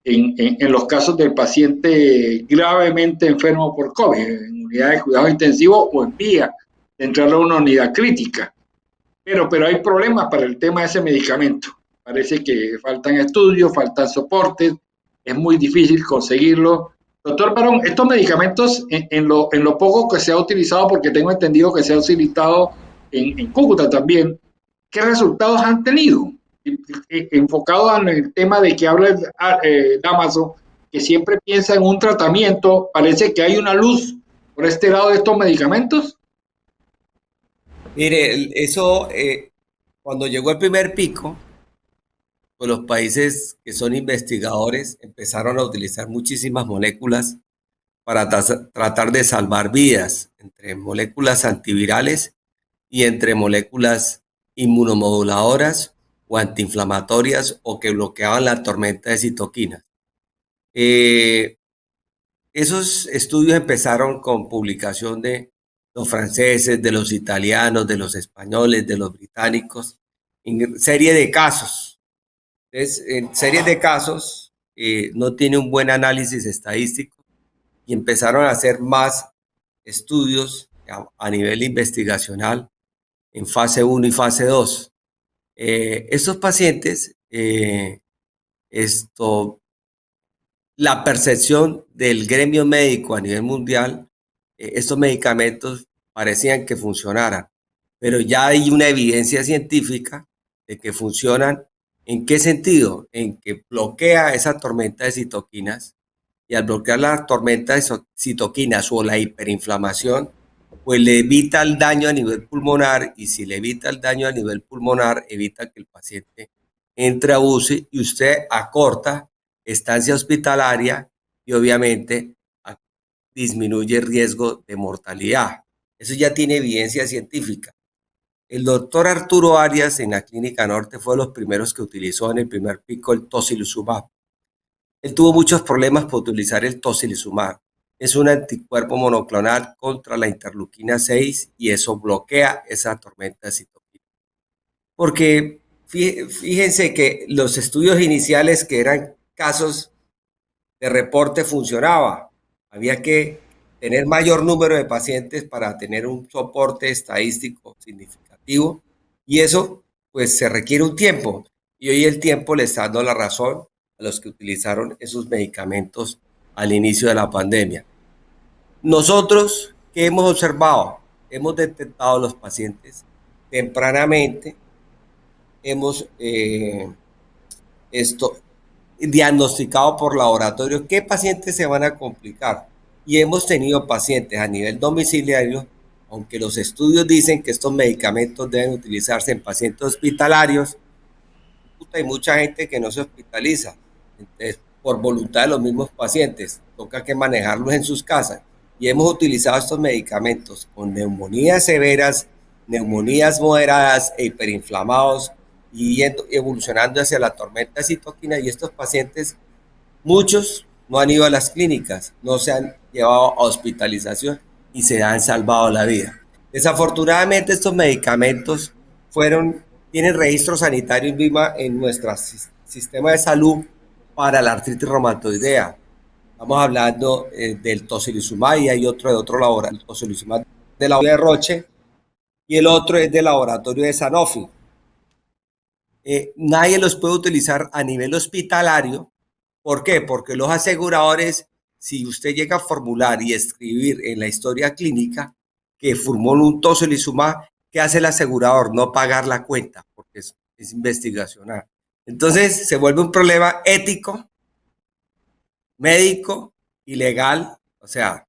en los casos del paciente gravemente enfermo por COVID, en unidad de cuidado intensivo o en vía de entrar a una unidad crítica. Pero hay problemas para el tema de ese medicamento. Parece que faltan estudios, faltan soportes, es muy difícil conseguirlo. Doctor Barón, estos medicamentos, en lo poco que se ha utilizado, porque tengo entendido que se ha utilizado en Cúcuta también, ¿qué resultados han tenido? Enfocado en el tema de que habla Dámaso, que siempre piensa en un tratamiento, parece que hay una luz por este lado de estos medicamentos. Mire, eso, cuando llegó el primer pico, pues los países que son investigadores empezaron a utilizar muchísimas moléculas para tratar de salvar vidas, entre moléculas antivirales y entre moléculas inmunomoduladoras o antiinflamatorias o que bloqueaban la tormenta de citoquinas. Esos estudios empezaron con publicación de los franceses, de los italianos, de los españoles, de los británicos, en serie de casos. Entonces, en series de casos no tiene un buen análisis estadístico y empezaron a hacer más estudios a nivel investigacional en fase 1 y fase 2. Estos pacientes, la percepción del gremio médico a nivel mundial, estos medicamentos parecían que funcionaran, pero ya hay una evidencia científica de que funcionan. ¿En qué sentido? En que bloquea esa tormenta de citoquinas, y al bloquear la tormenta de citoquinas o la hiperinflamación, pues le evita el daño a nivel pulmonar, y si le evita el daño a nivel pulmonar, evita que el paciente entre a UCI y usted acorta estancia hospitalaria y obviamente disminuye el riesgo de mortalidad. Eso ya tiene evidencia científica. El doctor Arturo Arias en la Clínica Norte fue de los primeros que utilizó en el primer pico el tocilizumab. Él tuvo muchos problemas por utilizar el tocilizumab. Es un anticuerpo monoclonal contra la interleuquina 6 y eso bloquea esa tormenta de citoquinas. Porque fíjense que los estudios iniciales, que eran casos de reporte, funcionaba. Había que tener mayor número de pacientes para tener un soporte estadístico significativo, y eso pues se requiere un tiempo, y hoy el tiempo le está dando la razón a los que utilizaron esos medicamentos al inicio de la pandemia. Nosotros, ¿qué hemos observado? Hemos detectado a los pacientes tempranamente, hemos diagnosticado por laboratorio qué pacientes se van a complicar, y hemos tenido pacientes a nivel domiciliario, aunque los estudios dicen que estos medicamentos deben utilizarse en pacientes hospitalarios. Hay mucha gente que no se hospitaliza, entonces, por voluntad de los mismos pacientes, toca que manejarlos en sus casas, y hemos utilizado estos medicamentos con neumonías severas, neumonías moderadas e hiperinflamados, y evolucionando hacia la tormenta de citoquina, y estos pacientes, muchos no han ido a las clínicas, no se han llevado a hospitalización y se han salvado la vida. Desafortunadamente, estos medicamentos tienen registro sanitario INVIMA en nuestro sistema de salud para la artritis reumatoidea. Estamos hablando del tocilizumab, y hay otro de otro laboratorio, el tocilizumab de la de Roche, y el otro es del laboratorio de Sanofi. Nadie los puede utilizar a nivel hospitalario. ¿Por qué? Porque los aseguradores, si usted llega a formular y escribir en la historia clínica que formó un tocilizumab, ¿qué hace el asegurador? No pagar la cuenta, porque es investigacional. Entonces se vuelve un problema ético, médico y legal. O sea, a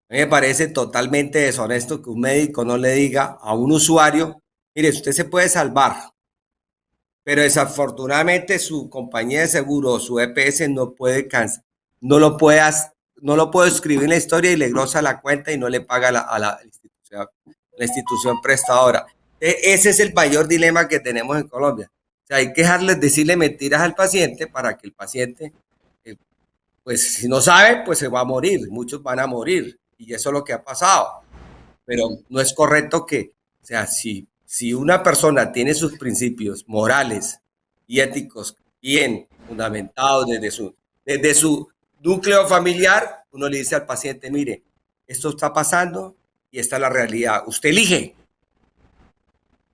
mí me parece totalmente deshonesto que un médico no le diga a un usuario: mire, usted se puede salvar, pero desafortunadamente su compañía de seguro o su EPS no lo puede escribir en la historia, y le grosa la cuenta y no le paga a la institución prestadora. Ese es el mayor dilema que tenemos en Colombia. O sea, hay que decirle mentiras al paciente para que el paciente, pues si no sabe, pues se va a morir. Muchos van a morir, y eso es lo que ha pasado. Pero no es correcto que, o sea, si una persona tiene sus principios morales y éticos bien fundamentados desde su núcleo familiar, uno le dice al paciente: mire, esto está pasando y esta es la realidad, usted elige.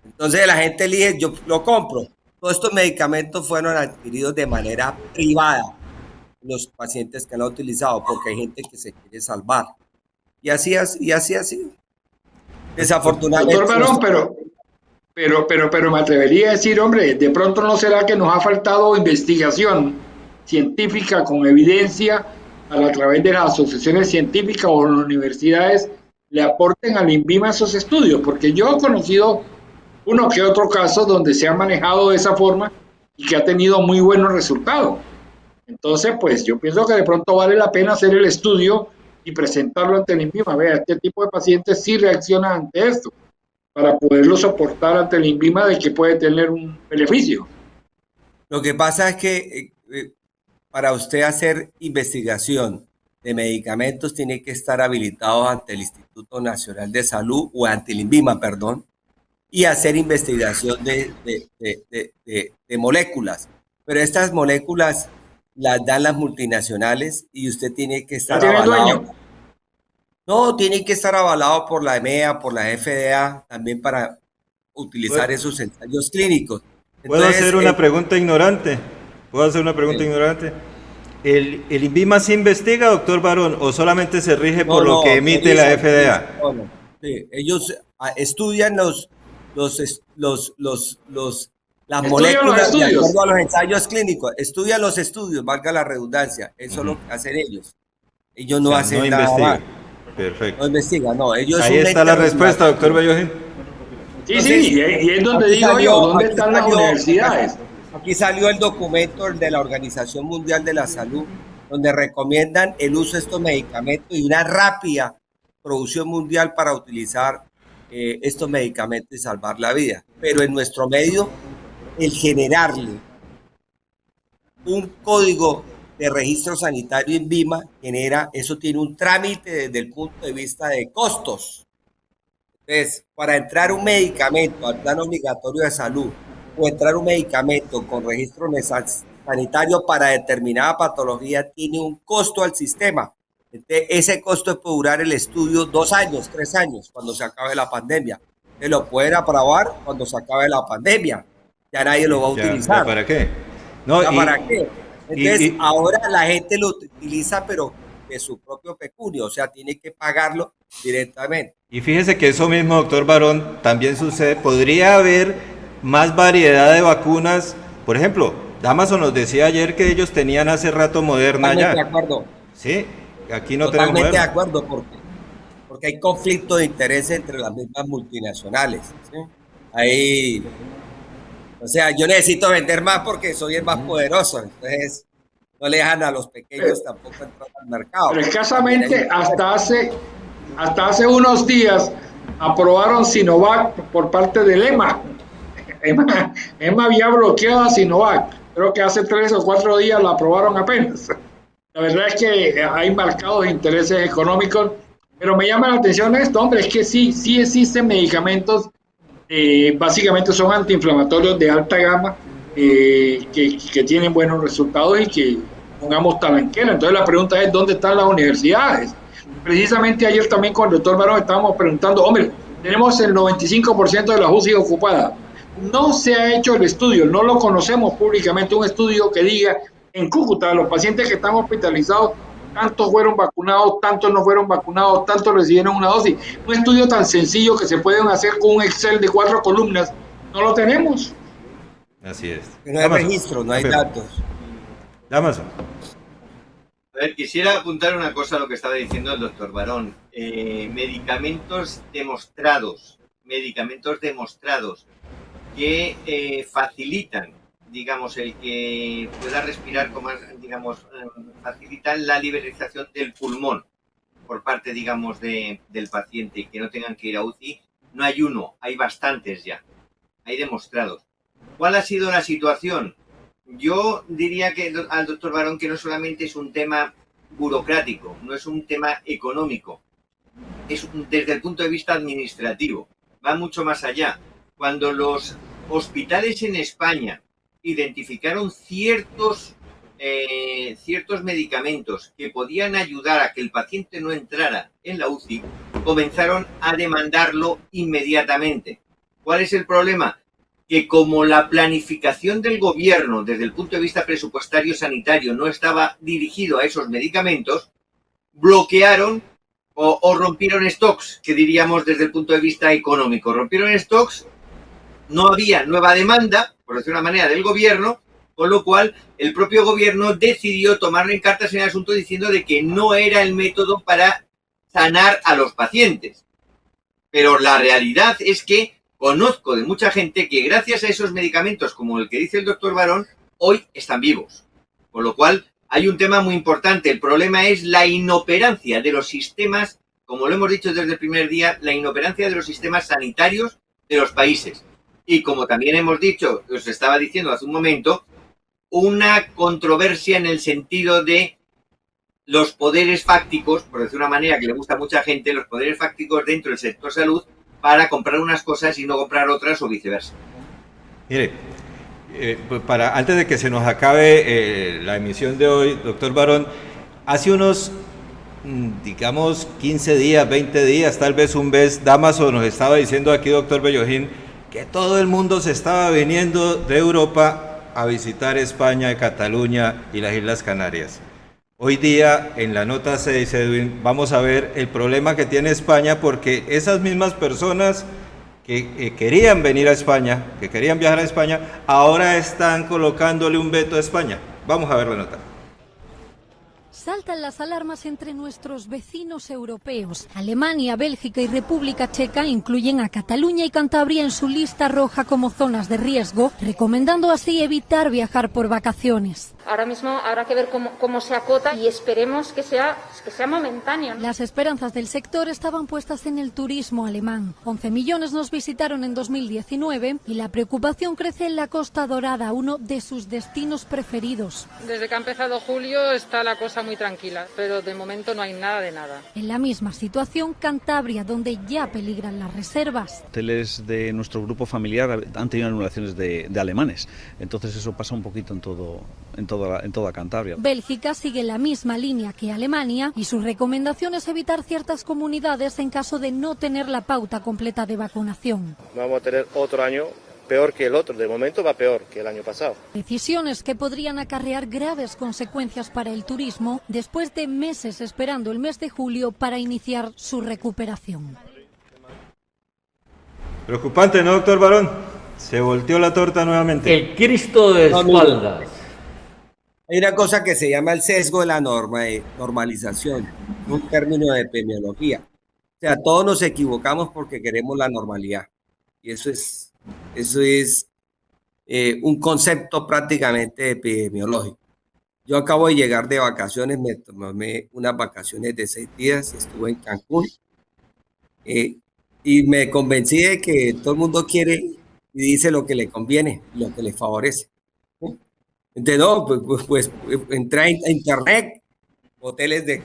Entonces la gente elige, yo lo compro. Todos estos medicamentos fueron adquiridos de manera privada, los pacientes que lo han utilizado, porque hay gente que se quiere salvar. Y así ha sido. Desafortunadamente. Doctor Barón, pero me atrevería a decir, hombre, de pronto no será que nos ha faltado investigación científica con evidencia a través de las asociaciones científicas o las universidades le aporten al INVIMA esos estudios, porque yo he conocido uno que otro caso donde se ha manejado de esa forma y que ha tenido muy buenos resultados. Entonces, pues yo pienso que de pronto vale la pena hacer el estudio y presentarlo ante el INVIMA. Vea, este tipo de pacientes sí reaccionan ante esto, para poderlo soportar ante el INVIMA de que puede tener un beneficio. Lo que pasa es que para usted hacer investigación de medicamentos tiene que estar habilitado ante el Instituto Nacional de Salud o ante el INVIMA, perdón, y hacer investigación de moléculas. Pero estas moléculas las dan las multinacionales y usted tiene que estar avalado. No, tiene que estar avalado por la EMEA, por la FDA, también para utilizar esos ensayos clínicos. ¿Puedo hacer una pregunta ignorante? ¿El INVIMA se investiga, doctor Barón, o solamente se rige por lo que emite la FDA? Sí, ellos estudian las moléculas de acuerdo a los ensayos clínicos. Estudian los estudios, valga la redundancia. Eso es lo que hacen ellos. Ellos no hacen nada más. Perfecto. No investigan, no. Ellos ahí está la respuesta, doctor Bellojín. Sí, y es donde digo yo, ¿dónde están las universidades? Aquí salió el documento de la Organización Mundial de la Salud, donde recomiendan el uso de estos medicamentos y una rápida producción mundial para utilizar estos medicamentos y salvar la vida. Pero en nuestro medio, el generarle un código de registro sanitario en INVIMA eso tiene un trámite desde el punto de vista de costos. Entonces, para entrar un medicamento al plan obligatorio de salud o entrar un medicamento con registro sanitario para determinada patología tiene un costo al sistema. Entonces, ese costo puede durar el estudio 2 años, 3 años, cuando se acabe la pandemia. Se lo pueden aprobar cuando se acabe la pandemia. Ya nadie lo va a utilizar. ¿Ya para qué? No, ¿para qué? Entonces, ahora la gente lo utiliza, pero de su propio pecunio, o sea, tiene que pagarlo directamente. Y fíjese que eso mismo, doctor Barón, también sucede. Podría haber más variedad de vacunas. Por ejemplo, Damaso nos decía ayer que ellos tenían hace rato Moderna ya. Totalmente de acuerdo. Sí, aquí no tenemos Totalmente Moderna. de acuerdo, porque hay conflicto de interés entre las mismas multinacionales. ¿Sí? Ahí, o sea, yo necesito vender más porque soy el más poderoso, entonces no le dejan a los pequeños tampoco entrar al mercado. Pero escasamente hasta hace unos días aprobaron Sinovac por parte del EMA. EMA había bloqueado a Sinovac. Creo que hace 3 o 4 días la aprobaron apenas. La verdad es que hay marcados intereses económicos, pero me llama la atención esto, hombre, es que sí existen medicamentos, básicamente son antiinflamatorios de alta gama, que tienen buenos resultados y que pongamos talanquera. Entonces la pregunta es, ¿dónde están las universidades? Precisamente ayer también con el doctor Barón estábamos preguntando, hombre, tenemos el 95% de las UCI ocupadas. No se ha hecho el estudio, no lo conocemos públicamente, un estudio que diga en Cúcuta, los pacientes que están hospitalizados, tantos fueron vacunados, tantos no fueron vacunados, tantos recibieron una dosis. Un estudio tan sencillo que se pueden hacer con un Excel de 4 columnas, no lo tenemos. Así es. No hay registro, no hay datos. Damaso. A ver, quisiera apuntar una cosa a lo que estaba diciendo el doctor Barón. Medicamentos demostrados que facilitan, digamos, el que pueda respirar con más, digamos, facilitan la liberalización del pulmón por parte, digamos, del paciente, que no tengan que ir a UCI. No hay uno, hay bastantes ya, hay demostrados. ¿Cuál ha sido la situación? Yo diría que al doctor Barón que no solamente es un tema burocrático, no es un tema económico, es desde el punto de vista administrativo, va mucho más allá. Cuando los hospitales en España identificaron ciertos medicamentos que podían ayudar a que el paciente no entrara en la UCI, comenzaron a demandarlo inmediatamente. ¿Cuál es el problema? Que como la planificación del gobierno desde el punto de vista presupuestario sanitario no estaba dirigido a esos medicamentos, bloquearon o rompieron stocks, que diríamos desde el punto de vista económico. Rompieron stocks, no había nueva demanda, por decir una manera, del gobierno, con lo cual el propio gobierno decidió tomarlo en cartas en el asunto diciendo de que no era el método para sanar a los pacientes. Pero la realidad es que conozco de mucha gente que gracias a esos medicamentos, como el que dice el doctor Barón, hoy están vivos. Con lo cual hay un tema muy importante. El problema es la inoperancia de los sistemas, como lo hemos dicho desde el primer día, la inoperancia de los sistemas sanitarios de los países. Y como también hemos dicho, os estaba diciendo hace un momento, una controversia en el sentido de los poderes fácticos, por decir una manera que le gusta a mucha gente, los poderes fácticos dentro del sector salud para comprar unas cosas y no comprar otras o viceversa. Mire, antes de que se nos acabe la emisión de hoy, doctor Barón, hace unos, digamos, 15 días, 20 días, tal vez un mes, Damaso nos estaba diciendo aquí, doctor Bellojín, que todo el mundo se estaba viniendo de Europa a visitar España, Cataluña y las Islas Canarias. Hoy día, en la nota 6, Edwin, vamos a ver el problema que tiene España, porque esas mismas personas que querían venir a España, que querían viajar a España, ahora están colocándole un veto a España. Vamos a ver la nota. Saltan las alarmas entre nuestros vecinos europeos. Alemania, Bélgica y República Checa incluyen a Cataluña y Cantabria en su lista roja como zonas de riesgo, recomendando así evitar viajar por vacaciones. Ahora mismo habrá que ver cómo se acota y esperemos que sea momentáneo, ¿no? Las esperanzas del sector estaban puestas en el turismo alemán. 11 millones nos visitaron en 2019 y la preocupación crece en la Costa Dorada, uno de sus destinos preferidos. Desde que ha empezado julio está la cosa muy tranquila, pero de momento no hay nada de nada. En la misma situación, Cantabria, donde ya peligran las reservas. Hoteles de nuestro grupo familiar han tenido anulaciones de alemanes, entonces eso pasa un poquito en toda Cantabria. Bélgica sigue la misma línea que Alemania y su recomendación es evitar ciertas comunidades en caso de no tener la pauta completa de vacunación. Vamos a tener otro año peor que el otro, de momento va peor que el año pasado. Decisiones que podrían acarrear graves consecuencias para el turismo después de meses esperando el mes de julio para iniciar su recuperación. Preocupante, ¿no, doctor Barón? Se volteó la torta nuevamente. El Cristo de espaldas. Hay una cosa que se llama el sesgo de la normalización, un término de epidemiología. O sea, todos nos equivocamos porque queremos la normalidad. Y eso es un concepto prácticamente epidemiológico. Yo acabo de llegar de vacaciones, me tomé unas vacaciones de 6 días, estuve en Cancún y me convencí de que todo el mundo quiere y dice lo que le conviene, lo que le favorece. Entonces, no, pues entré a internet, hoteles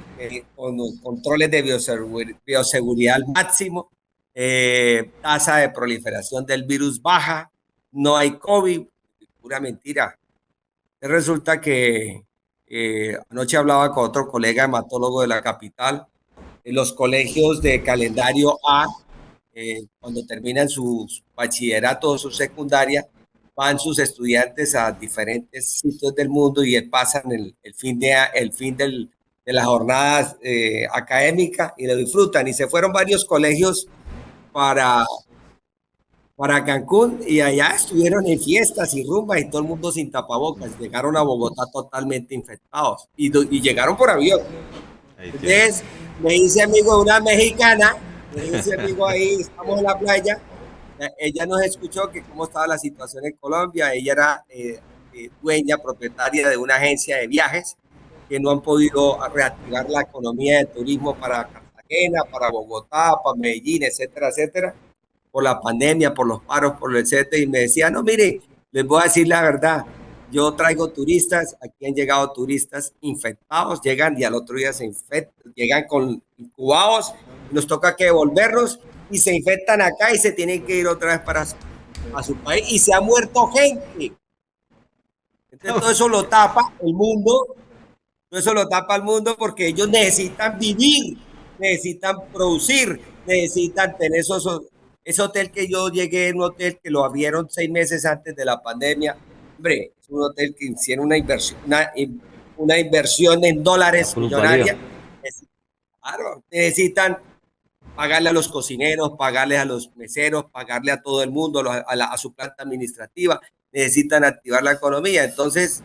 con controles de bioseguridad al máximo, tasa de proliferación del virus baja, no hay COVID, pura mentira. Resulta que anoche hablaba con otro colega hematólogo de la capital, en los colegios de calendario A, cuando terminan su bachillerato o su secundaria, van sus estudiantes a diferentes sitios del mundo y pasan el fin de las jornadas académicas y lo disfrutan. Y se fueron varios colegios para Cancún y allá estuvieron en fiestas y rumbas y todo el mundo sin tapabocas. Llegaron a Bogotá totalmente infectados y llegaron por avión. Entonces me hice amigo de una mexicana, ahí estamos en la playa. Ella nos escuchó que cómo estaba la situación en Colombia. Ella era dueña, propietaria de una agencia de viajes que no han podido reactivar la economía del turismo para Cartagena, para Bogotá, para Medellín, etcétera, etcétera, por la pandemia, por los paros, por lo etcétera. Y me decía, no, mire, les voy a decir la verdad, yo traigo turistas, aquí han llegado turistas infectados, llegan y al otro día se infectan, llegan con incubados, nos toca que devolverlos y se infectan acá y se tienen que ir otra vez a su país y se ha muerto gente. Entonces todo eso lo tapa el mundo, porque ellos necesitan vivir, necesitan producir, necesitan tener ese hotel que yo llegué, un hotel que lo abrieron 6 meses antes de la pandemia. Hombre, es un hotel que hicieron una inversión en dólares millonaria. Claro, necesitan pagarle a los cocineros, pagarle a los meseros, pagarle a todo el mundo, a su planta administrativa, necesitan activar la economía. Entonces,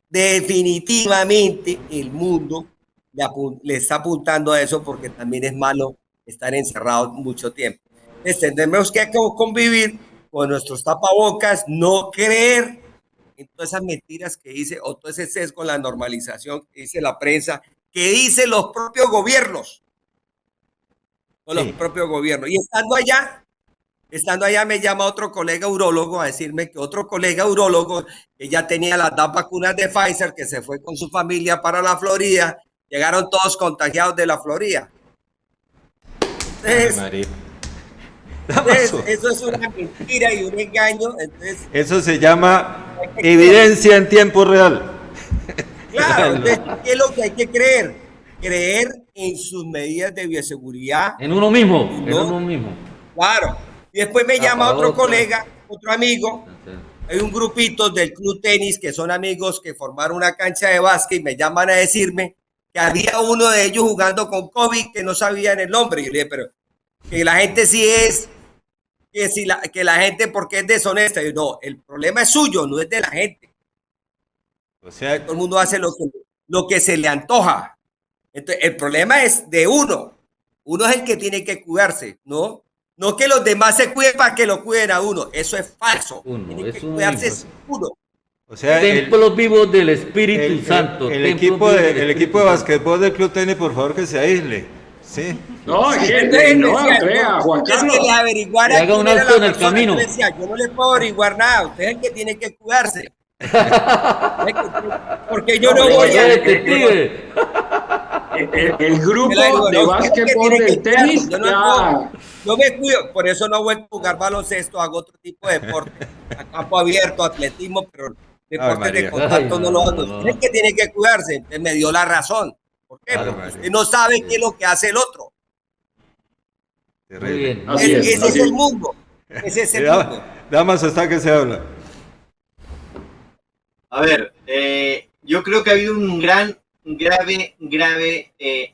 definitivamente el mundo le está apuntando a eso porque también es malo estar encerrados mucho tiempo. Entonces, tendremos que convivir con nuestros tapabocas, no creer en todas esas mentiras que dice, o todo ese sesgo con la normalización que dice la prensa, que dicen los propios gobiernos. Los propios gobiernos. Y estando allá, Estando allá me llama otro colega urólogo a decirme que otro colega urólogo que ya tenía las 2 vacunas de Pfizer, que se fue con su familia para la Florida, llegaron todos contagiados de la Florida. Entonces, eso es una mentira y un engaño. Entonces, eso se llama evidencia en tiempo real. Claro, entonces, ¿qué es lo que hay que creer? Creer en sus medidas de bioseguridad. En uno mismo, ¿no? en uno mismo. Claro. Y después me llama otro colega, otro amigo. Hay un grupito del club tenis que son amigos que formaron una cancha de básquet y me llaman a decirme que había uno de ellos jugando con COVID que no sabían el nombre. Y yo le dije, pero que la gente sí es, que la gente porque es deshonesta. Y yo, no, el problema es suyo, no es de la gente. O sea, todo el mundo hace lo que se le antoja. Entonces, el problema es de uno. Uno es el que tiene que cuidarse, ¿no? No que los demás se cuiden para que lo cuiden a uno. Eso es falso. Tiene que cuidarse uno. O sea, templos vivos del Espíritu Santo. El equipo de básquetbol del Club Tenis, por favor, que se aísle. Sí. No, Sí, gente, no decía, crea, Juan es Carlos. que le averiguara haga un quién era alto la en el persona. camino. Yo decía, yo no le puedo averiguar nada. Usted es el que tiene que cuidarse. Porque yo no voy a... El grupo de básquetbol del tenis no me cuido, por eso no voy a jugar baloncesto, hago otro tipo de deporte, a campo abierto, atletismo, pero deportes de contacto no lo hago. Es que tiene que cuidarse, entonces me dio la razón. ¿Por qué? Porque usted no sabe qué es lo que hace el otro. Muy bien. Ese es el mundo. Ese es el mundo. Damaso, está que se habla. A ver, yo creo que ha habido un grave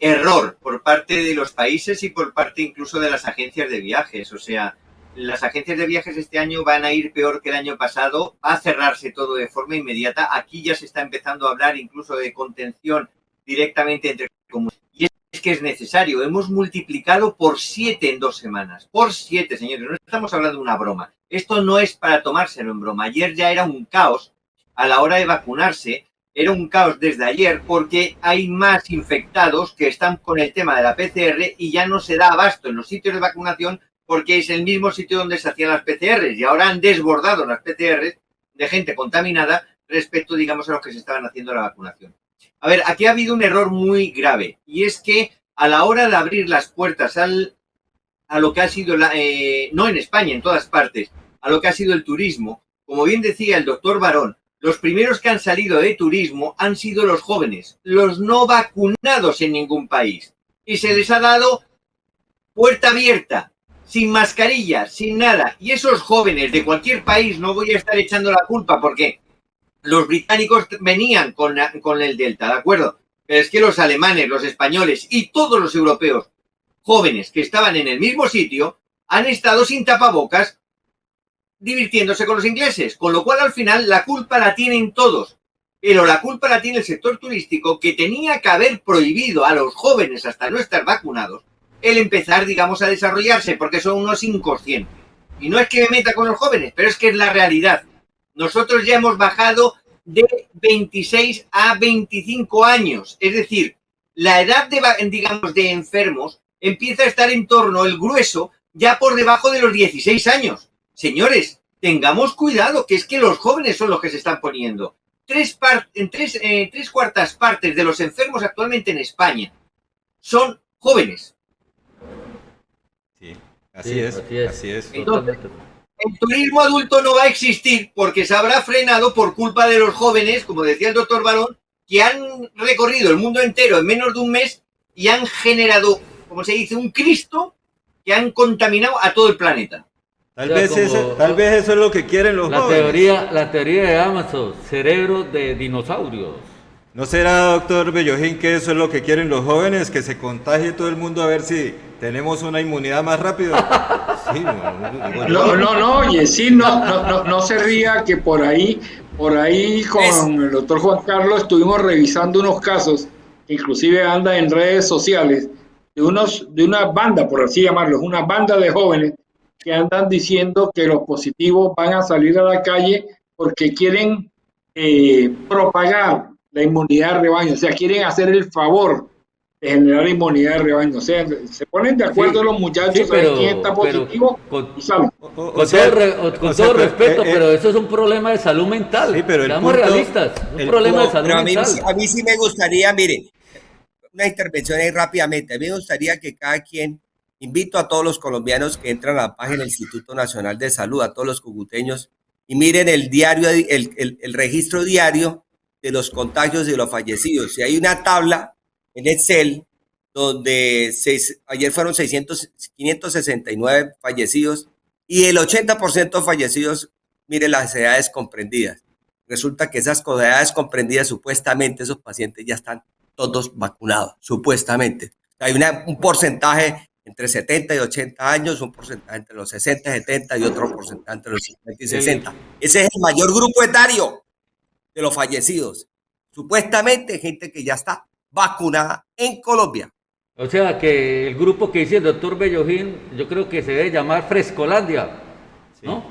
error por parte de los países y por parte incluso de las agencias de viajes. O sea, las agencias de viajes este año van a ir peor que el año pasado, va a cerrarse todo de forma inmediata. Aquí ya se está empezando a hablar incluso de contención directamente entre comunidades. Y es que es necesario. Hemos multiplicado por 7 en 2 semanas. Por 7, señores. No estamos hablando de una broma. Esto no es para tomárselo en broma. Ayer ya era un caos a la hora de vacunarse. Era un caos desde ayer porque hay más infectados que están con el tema de la PCR y ya no se da abasto en los sitios de vacunación porque es el mismo sitio donde se hacían las PCRs y ahora han desbordado las PCRs de gente contaminada respecto, digamos, a los que se estaban haciendo la vacunación. A ver, aquí ha habido un error muy grave y es que a la hora de abrir las puertas a lo que ha sido, no en España, en todas partes, a lo que ha sido el turismo, como bien decía el doctor Barón, los primeros que han salido de turismo han sido los jóvenes, los no vacunados en ningún país. Y se les ha dado puerta abierta, sin mascarilla, sin nada. Y esos jóvenes de cualquier país, no voy a estar echando la culpa porque los británicos venían con el Delta, ¿de acuerdo? Pero es que los alemanes, los españoles y todos los europeos jóvenes que estaban en el mismo sitio han estado sin tapabocas divirtiéndose con los ingleses, con lo cual al final la culpa la tienen todos, pero la culpa la tiene el sector turístico que tenía que haber prohibido a los jóvenes hasta no estar vacunados el empezar, digamos, a desarrollarse porque son unos inconscientes. Y no es que me meta con los jóvenes, pero es que es la realidad. Nosotros ya hemos bajado de 26 a 25 años, es decir, la edad de enfermos empieza a estar en torno, el grueso, ya por debajo de los 16 años. Señores, tengamos cuidado, que es que los jóvenes son los que se están poniendo. Tres cuartas partes de los enfermos actualmente en España son jóvenes. Sí, así es. Entonces, el turismo adulto no va a existir porque se habrá frenado por culpa de los jóvenes, como decía el doctor Barón, que han recorrido el mundo entero en menos de un mes y han generado, como se dice, un Cristo que han contaminado a todo el planeta. Tal vez eso es lo que quieren los jóvenes. La teoría de Amazon, cerebro de dinosaurios. ¿No será, doctor Bellojín, que eso es lo que quieren los jóvenes? Que se contagie todo el mundo a ver si tenemos una inmunidad más rápida. Sí, no se ría que por ahí con el doctor Juan Carlos estuvimos revisando unos casos, inclusive anda en redes sociales, de una banda, por así llamarlos, una banda de jóvenes que andan diciendo que los positivos van a salir a la calle porque quieren propagar la inmunidad de rebaño, o sea, quieren hacer el favor generar inmunidad de rebaño. O sea, se ponen de acuerdo los muchachos a ver quién está positivo y salen. Con todo respeto, pero eso es un problema de salud mental. Sí, pero seamos realistas, un problema de salud mental. A mí sí me gustaría, mire, una intervención ahí rápidamente. A mí me gustaría que cada quien, invito a todos los colombianos que entran a la página del Instituto Nacional de Salud, a todos los cucuteños, y miren el diario, el registro diario de los contagios y de los fallecidos. Y hay una tabla en Excel donde ayer fueron 569 fallecidos y el 80% de fallecidos, miren las edades comprendidas. Resulta que esas edades comprendidas, supuestamente esos pacientes ya están todos vacunados, supuestamente. Hay un porcentaje entre 70 y 80 años, un porcentaje entre los 60 y 70 y otro porcentaje entre los 50 y 60. Ese es el mayor grupo etario de los fallecidos. Supuestamente gente que ya está vacunada en Colombia. O sea que el grupo que dice el doctor Bellojín, yo creo que se debe llamar Frescolandia, ¿no?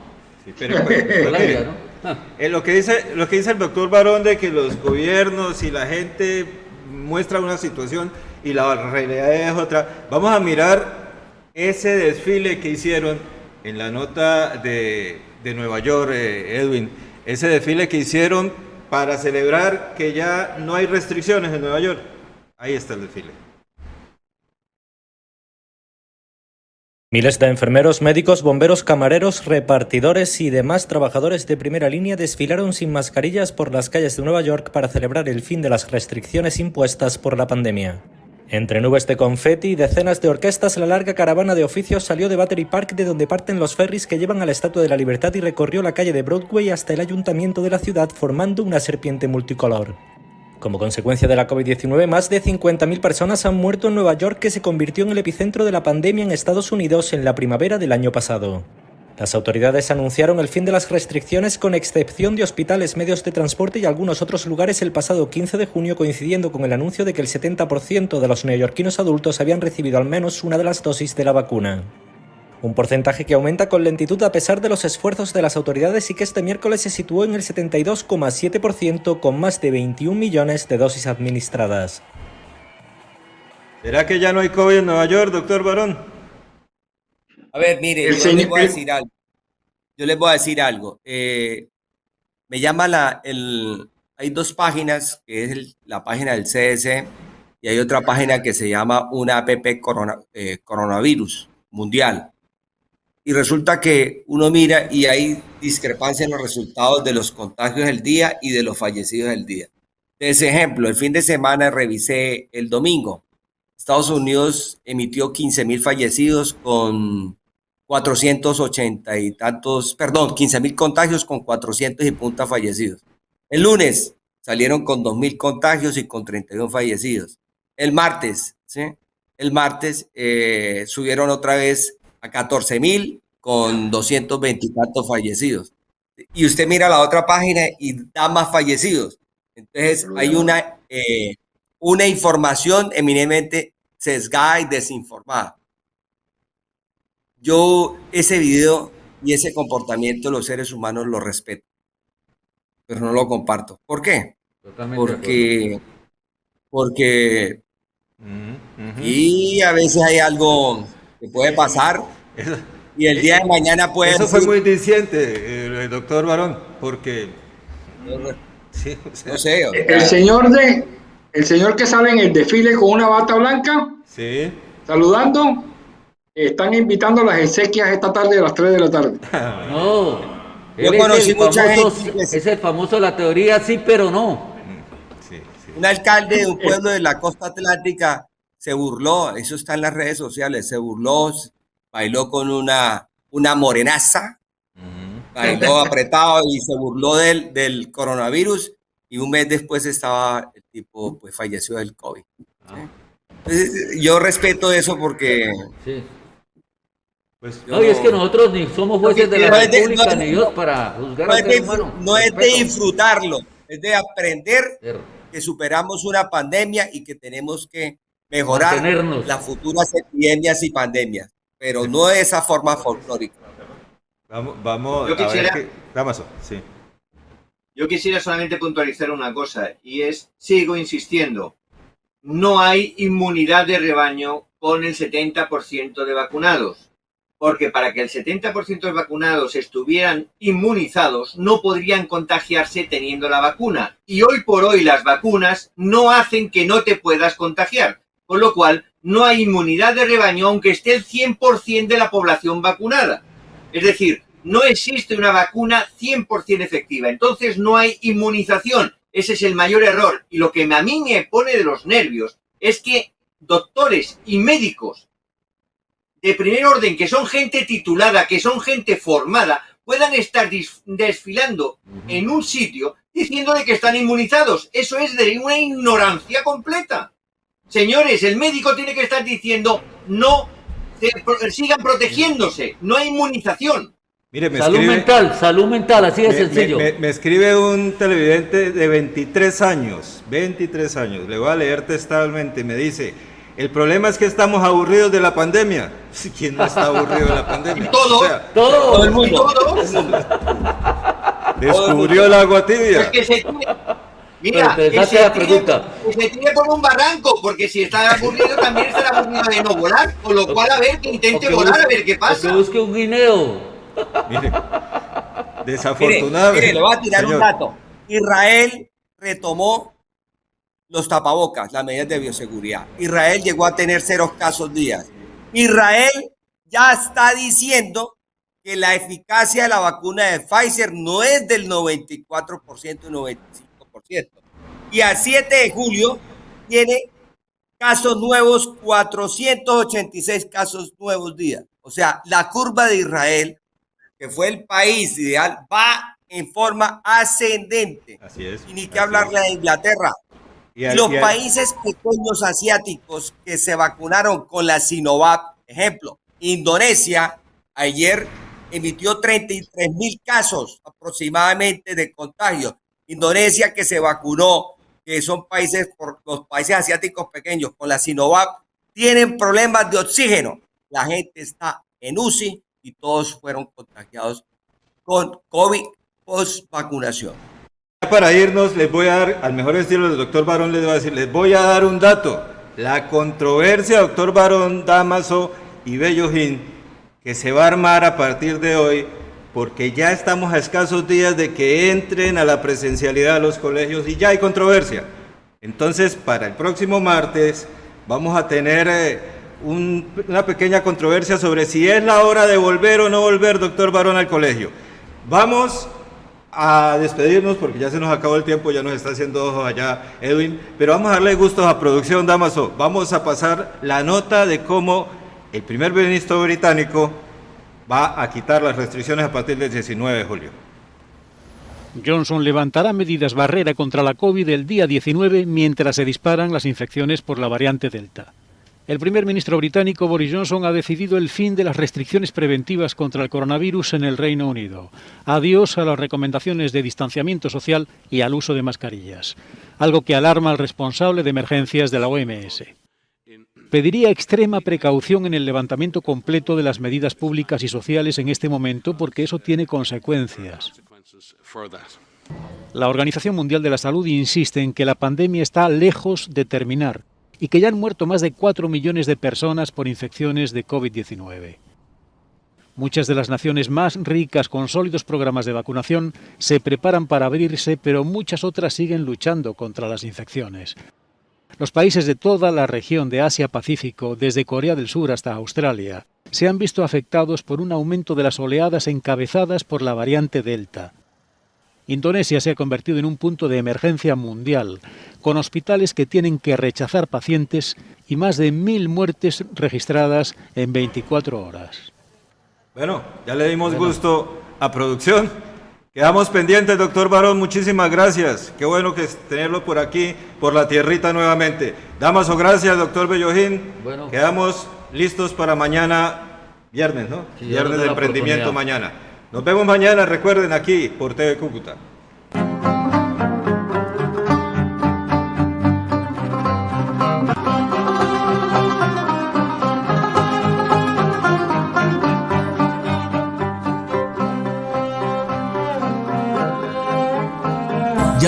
Sí, pero Frescolandia, ¿no? Lo que dice el doctor Barón de que los gobiernos y la gente muestra una situación y la realidad es otra. Vamos a mirar ese desfile que hicieron en la nota de Nueva York, Edwin. Ese desfile que hicieron para celebrar que ya no hay restricciones en Nueva York. Ahí está el desfile. Miles de enfermeros, médicos, bomberos, camareros, repartidores y demás trabajadores de primera línea desfilaron sin mascarillas por las calles de Nueva York para celebrar el fin de las restricciones impuestas por la pandemia. Entre nubes de confeti y decenas de orquestas, la larga caravana de oficios salió de Battery Park, de donde parten los ferries que llevan a la Estatua de la Libertad, y recorrió la calle de Broadway hasta el ayuntamiento de la ciudad, formando una serpiente multicolor. Como consecuencia de la COVID-19, más de 50.000 personas han muerto en Nueva York, que se convirtió en el epicentro de la pandemia en Estados Unidos en la primavera del año pasado. Las autoridades anunciaron el fin de las restricciones, con excepción de hospitales, medios de transporte y algunos otros lugares, el pasado 15 de junio, coincidiendo con el anuncio de que el 70% de los neoyorquinos adultos habían recibido al menos una de las dosis de la vacuna. Un porcentaje que aumenta con lentitud a pesar de los esfuerzos de las autoridades, y que este miércoles se situó en el 72,7%, con más de 21 millones de dosis administradas. ¿Será que ya no hay COVID en Nueva York, doctor Barón? A ver, mire, yo les voy a decir algo. Me llama hay dos páginas, que es la página del CDC, y hay otra página que se llama una app coronavirus mundial. Y resulta que uno mira y hay discrepancia en los resultados de los contagios del día y de los fallecidos del día. Entonces, ejemplo, el fin de semana revisé el domingo. Estados Unidos emitió 15.000 fallecidos con 480 y tantos, 15.000 contagios con 400 y punta fallecidos. El lunes salieron con 2.000 contagios y con 31 fallecidos. El martes, ¿sí? Subieron otra vez a 14.000 con 220 y tantos fallecidos. Y usted mira la otra página y da más fallecidos. Entonces hay una información eminentemente sesgada y desinformada. Yo ese video y ese comportamiento de los seres humanos lo respeto, pero no lo comparto. ¿Por qué? Porque y a veces hay algo que puede pasar y el día de mañana puede... Eso fue muy diciente, el doctor Barón, porque... Sí, no sé. El señor que sale en el desfile con una bata blanca, sí, saludando, están invitando a las exequias esta tarde a las 3 de la tarde. No, yo conocí mucha gente. Es el famoso la teoría sí, pero no. Un alcalde de un pueblo de la costa atlántica se burló, eso está en las redes sociales, se burló, bailó con una morenaza, bailó apretado y se burló del coronavirus, y un mes después estaba el tipo, pues falleció del COVID. Entonces, yo respeto eso porque... Sí. Pues, no, y es que nosotros ni somos jueces de la República ni Dios para juzgar al ser humano. No es de disfrutarlo, es de aprender que superamos una pandemia y que tenemos que mejorar las futuras epidemias y pandemias, pero no de esa forma folclórica. Vamos yo quisiera, a ver Damaso, sí. Yo quisiera solamente puntualizar una cosa, y sigo insistiendo, no hay inmunidad de rebaño con el 70% de vacunados. Porque para que el 70% de vacunados estuvieran inmunizados, no podrían contagiarse teniendo la vacuna. Y hoy por hoy las vacunas no hacen que no te puedas contagiar. Con lo cual, no hay inmunidad de rebaño aunque esté el 100% de la población vacunada. Es decir, no existe una vacuna 100% efectiva. Entonces no hay inmunización. Ese es el mayor error. Y lo que a mí me pone de los nervios es que doctores y médicos de primer orden, que son gente titulada, que son gente formada, puedan estar desfilando en un sitio diciéndole que están inmunizados. Eso es de una ignorancia completa. Señores, el médico tiene que estar diciendo no, sigan protegiéndose, no hay inmunización. Mire, salud mental, así de sencillo. Me escribe un televidente de 23 años, le voy a leer textualmente, me dice: el problema es que estamos aburridos de la pandemia. ¿Quién no está aburrido de la pandemia? Todo el mundo. Descubrió el agua tibia. Mira, que se tire por un barranco, porque si está aburrido también estará aburrido de no volar, con lo cual a ver, que intente volar, a ver qué pasa. Que busque un guineo. Mire, desafortunadamente. Mire, le voy a tirar un dato. Israel retomó los tapabocas, las medidas de bioseguridad. Israel llegó a tener 0 casos días. Israel ya está diciendo que la eficacia de la vacuna de Pfizer no es del 94% y 95%. Y al 7 de julio tiene casos nuevos, 486 casos nuevos días. O sea, la curva de Israel, que fue el país ideal, va en forma ascendente. Así es. Y ni que hablarle de Inglaterra. Y los países pequeños asiáticos que se vacunaron con la Sinovac, ejemplo, Indonesia ayer emitió 33,000 casos aproximadamente de contagio. Indonesia, que se vacunó, que son los países asiáticos pequeños con la Sinovac, tienen problemas de oxígeno. La gente está en UCI y todos fueron contagiados con COVID post vacunación. Para irnos, les voy a dar, al mejor estilo del doctor Barón, les voy a dar un dato. La controversia, doctor Barón, Dámaso y Bellojín, que se va a armar a partir de hoy, porque ya estamos a escasos días de que entren a la presencialidad a los colegios y ya hay controversia. Entonces, para el próximo martes vamos a tener una pequeña controversia sobre si es la hora de volver o no volver, doctor Barón, al colegio. Vamos a despedirnos porque ya se nos acabó el tiempo, ya nos está haciendo ojos allá Edwin, pero vamos a darle gustos a producción, Dámaso. Vamos a pasar la nota de cómo el primer ministro británico va a quitar las restricciones a partir del 19 de julio. Johnson levantará medidas barrera contra la COVID el día 19 mientras se disparan las infecciones por la variante Delta. El primer ministro británico Boris Johnson ha decidido el fin de las restricciones preventivas contra el coronavirus en el Reino Unido. Adiós a las recomendaciones de distanciamiento social y al uso de mascarillas, algo que alarma al responsable de emergencias de la OMS. Pediría extrema precaución en el levantamiento completo de las medidas públicas y sociales en este momento porque eso tiene consecuencias. La Organización Mundial de la Salud insiste en que la pandemia está lejos de terminar y que ya han muerto más de 4 millones de personas por infecciones de COVID-19. Muchas de las naciones más ricas con sólidos programas de vacunación se preparan para abrirse, pero muchas otras siguen luchando contra las infecciones. Los países de toda la región de Asia-Pacífico, desde Corea del Sur hasta Australia, se han visto afectados por un aumento de las oleadas encabezadas por la variante Delta. Indonesia se ha convertido en un punto de emergencia mundial, con hospitales que tienen que rechazar pacientes y más de 1.000 muertes registradas en 24 horas. Bueno, ya le dimos gusto a producción. Quedamos pendientes, doctor Barón, muchísimas gracias. Qué bueno que tenerlo por aquí, por la tierrita nuevamente. Dámaso, gracias, doctor Bellojín. Bueno. Quedamos listos para mañana, viernes, ¿no? Sí, viernes de emprendimiento mañana. Nos vemos mañana, recuerden, aquí por TV Cúcuta.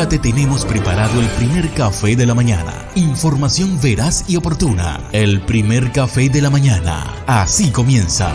Ya te tenemos preparado el primer café de la mañana. Información veraz y oportuna. El primer café de la mañana. Así comienza.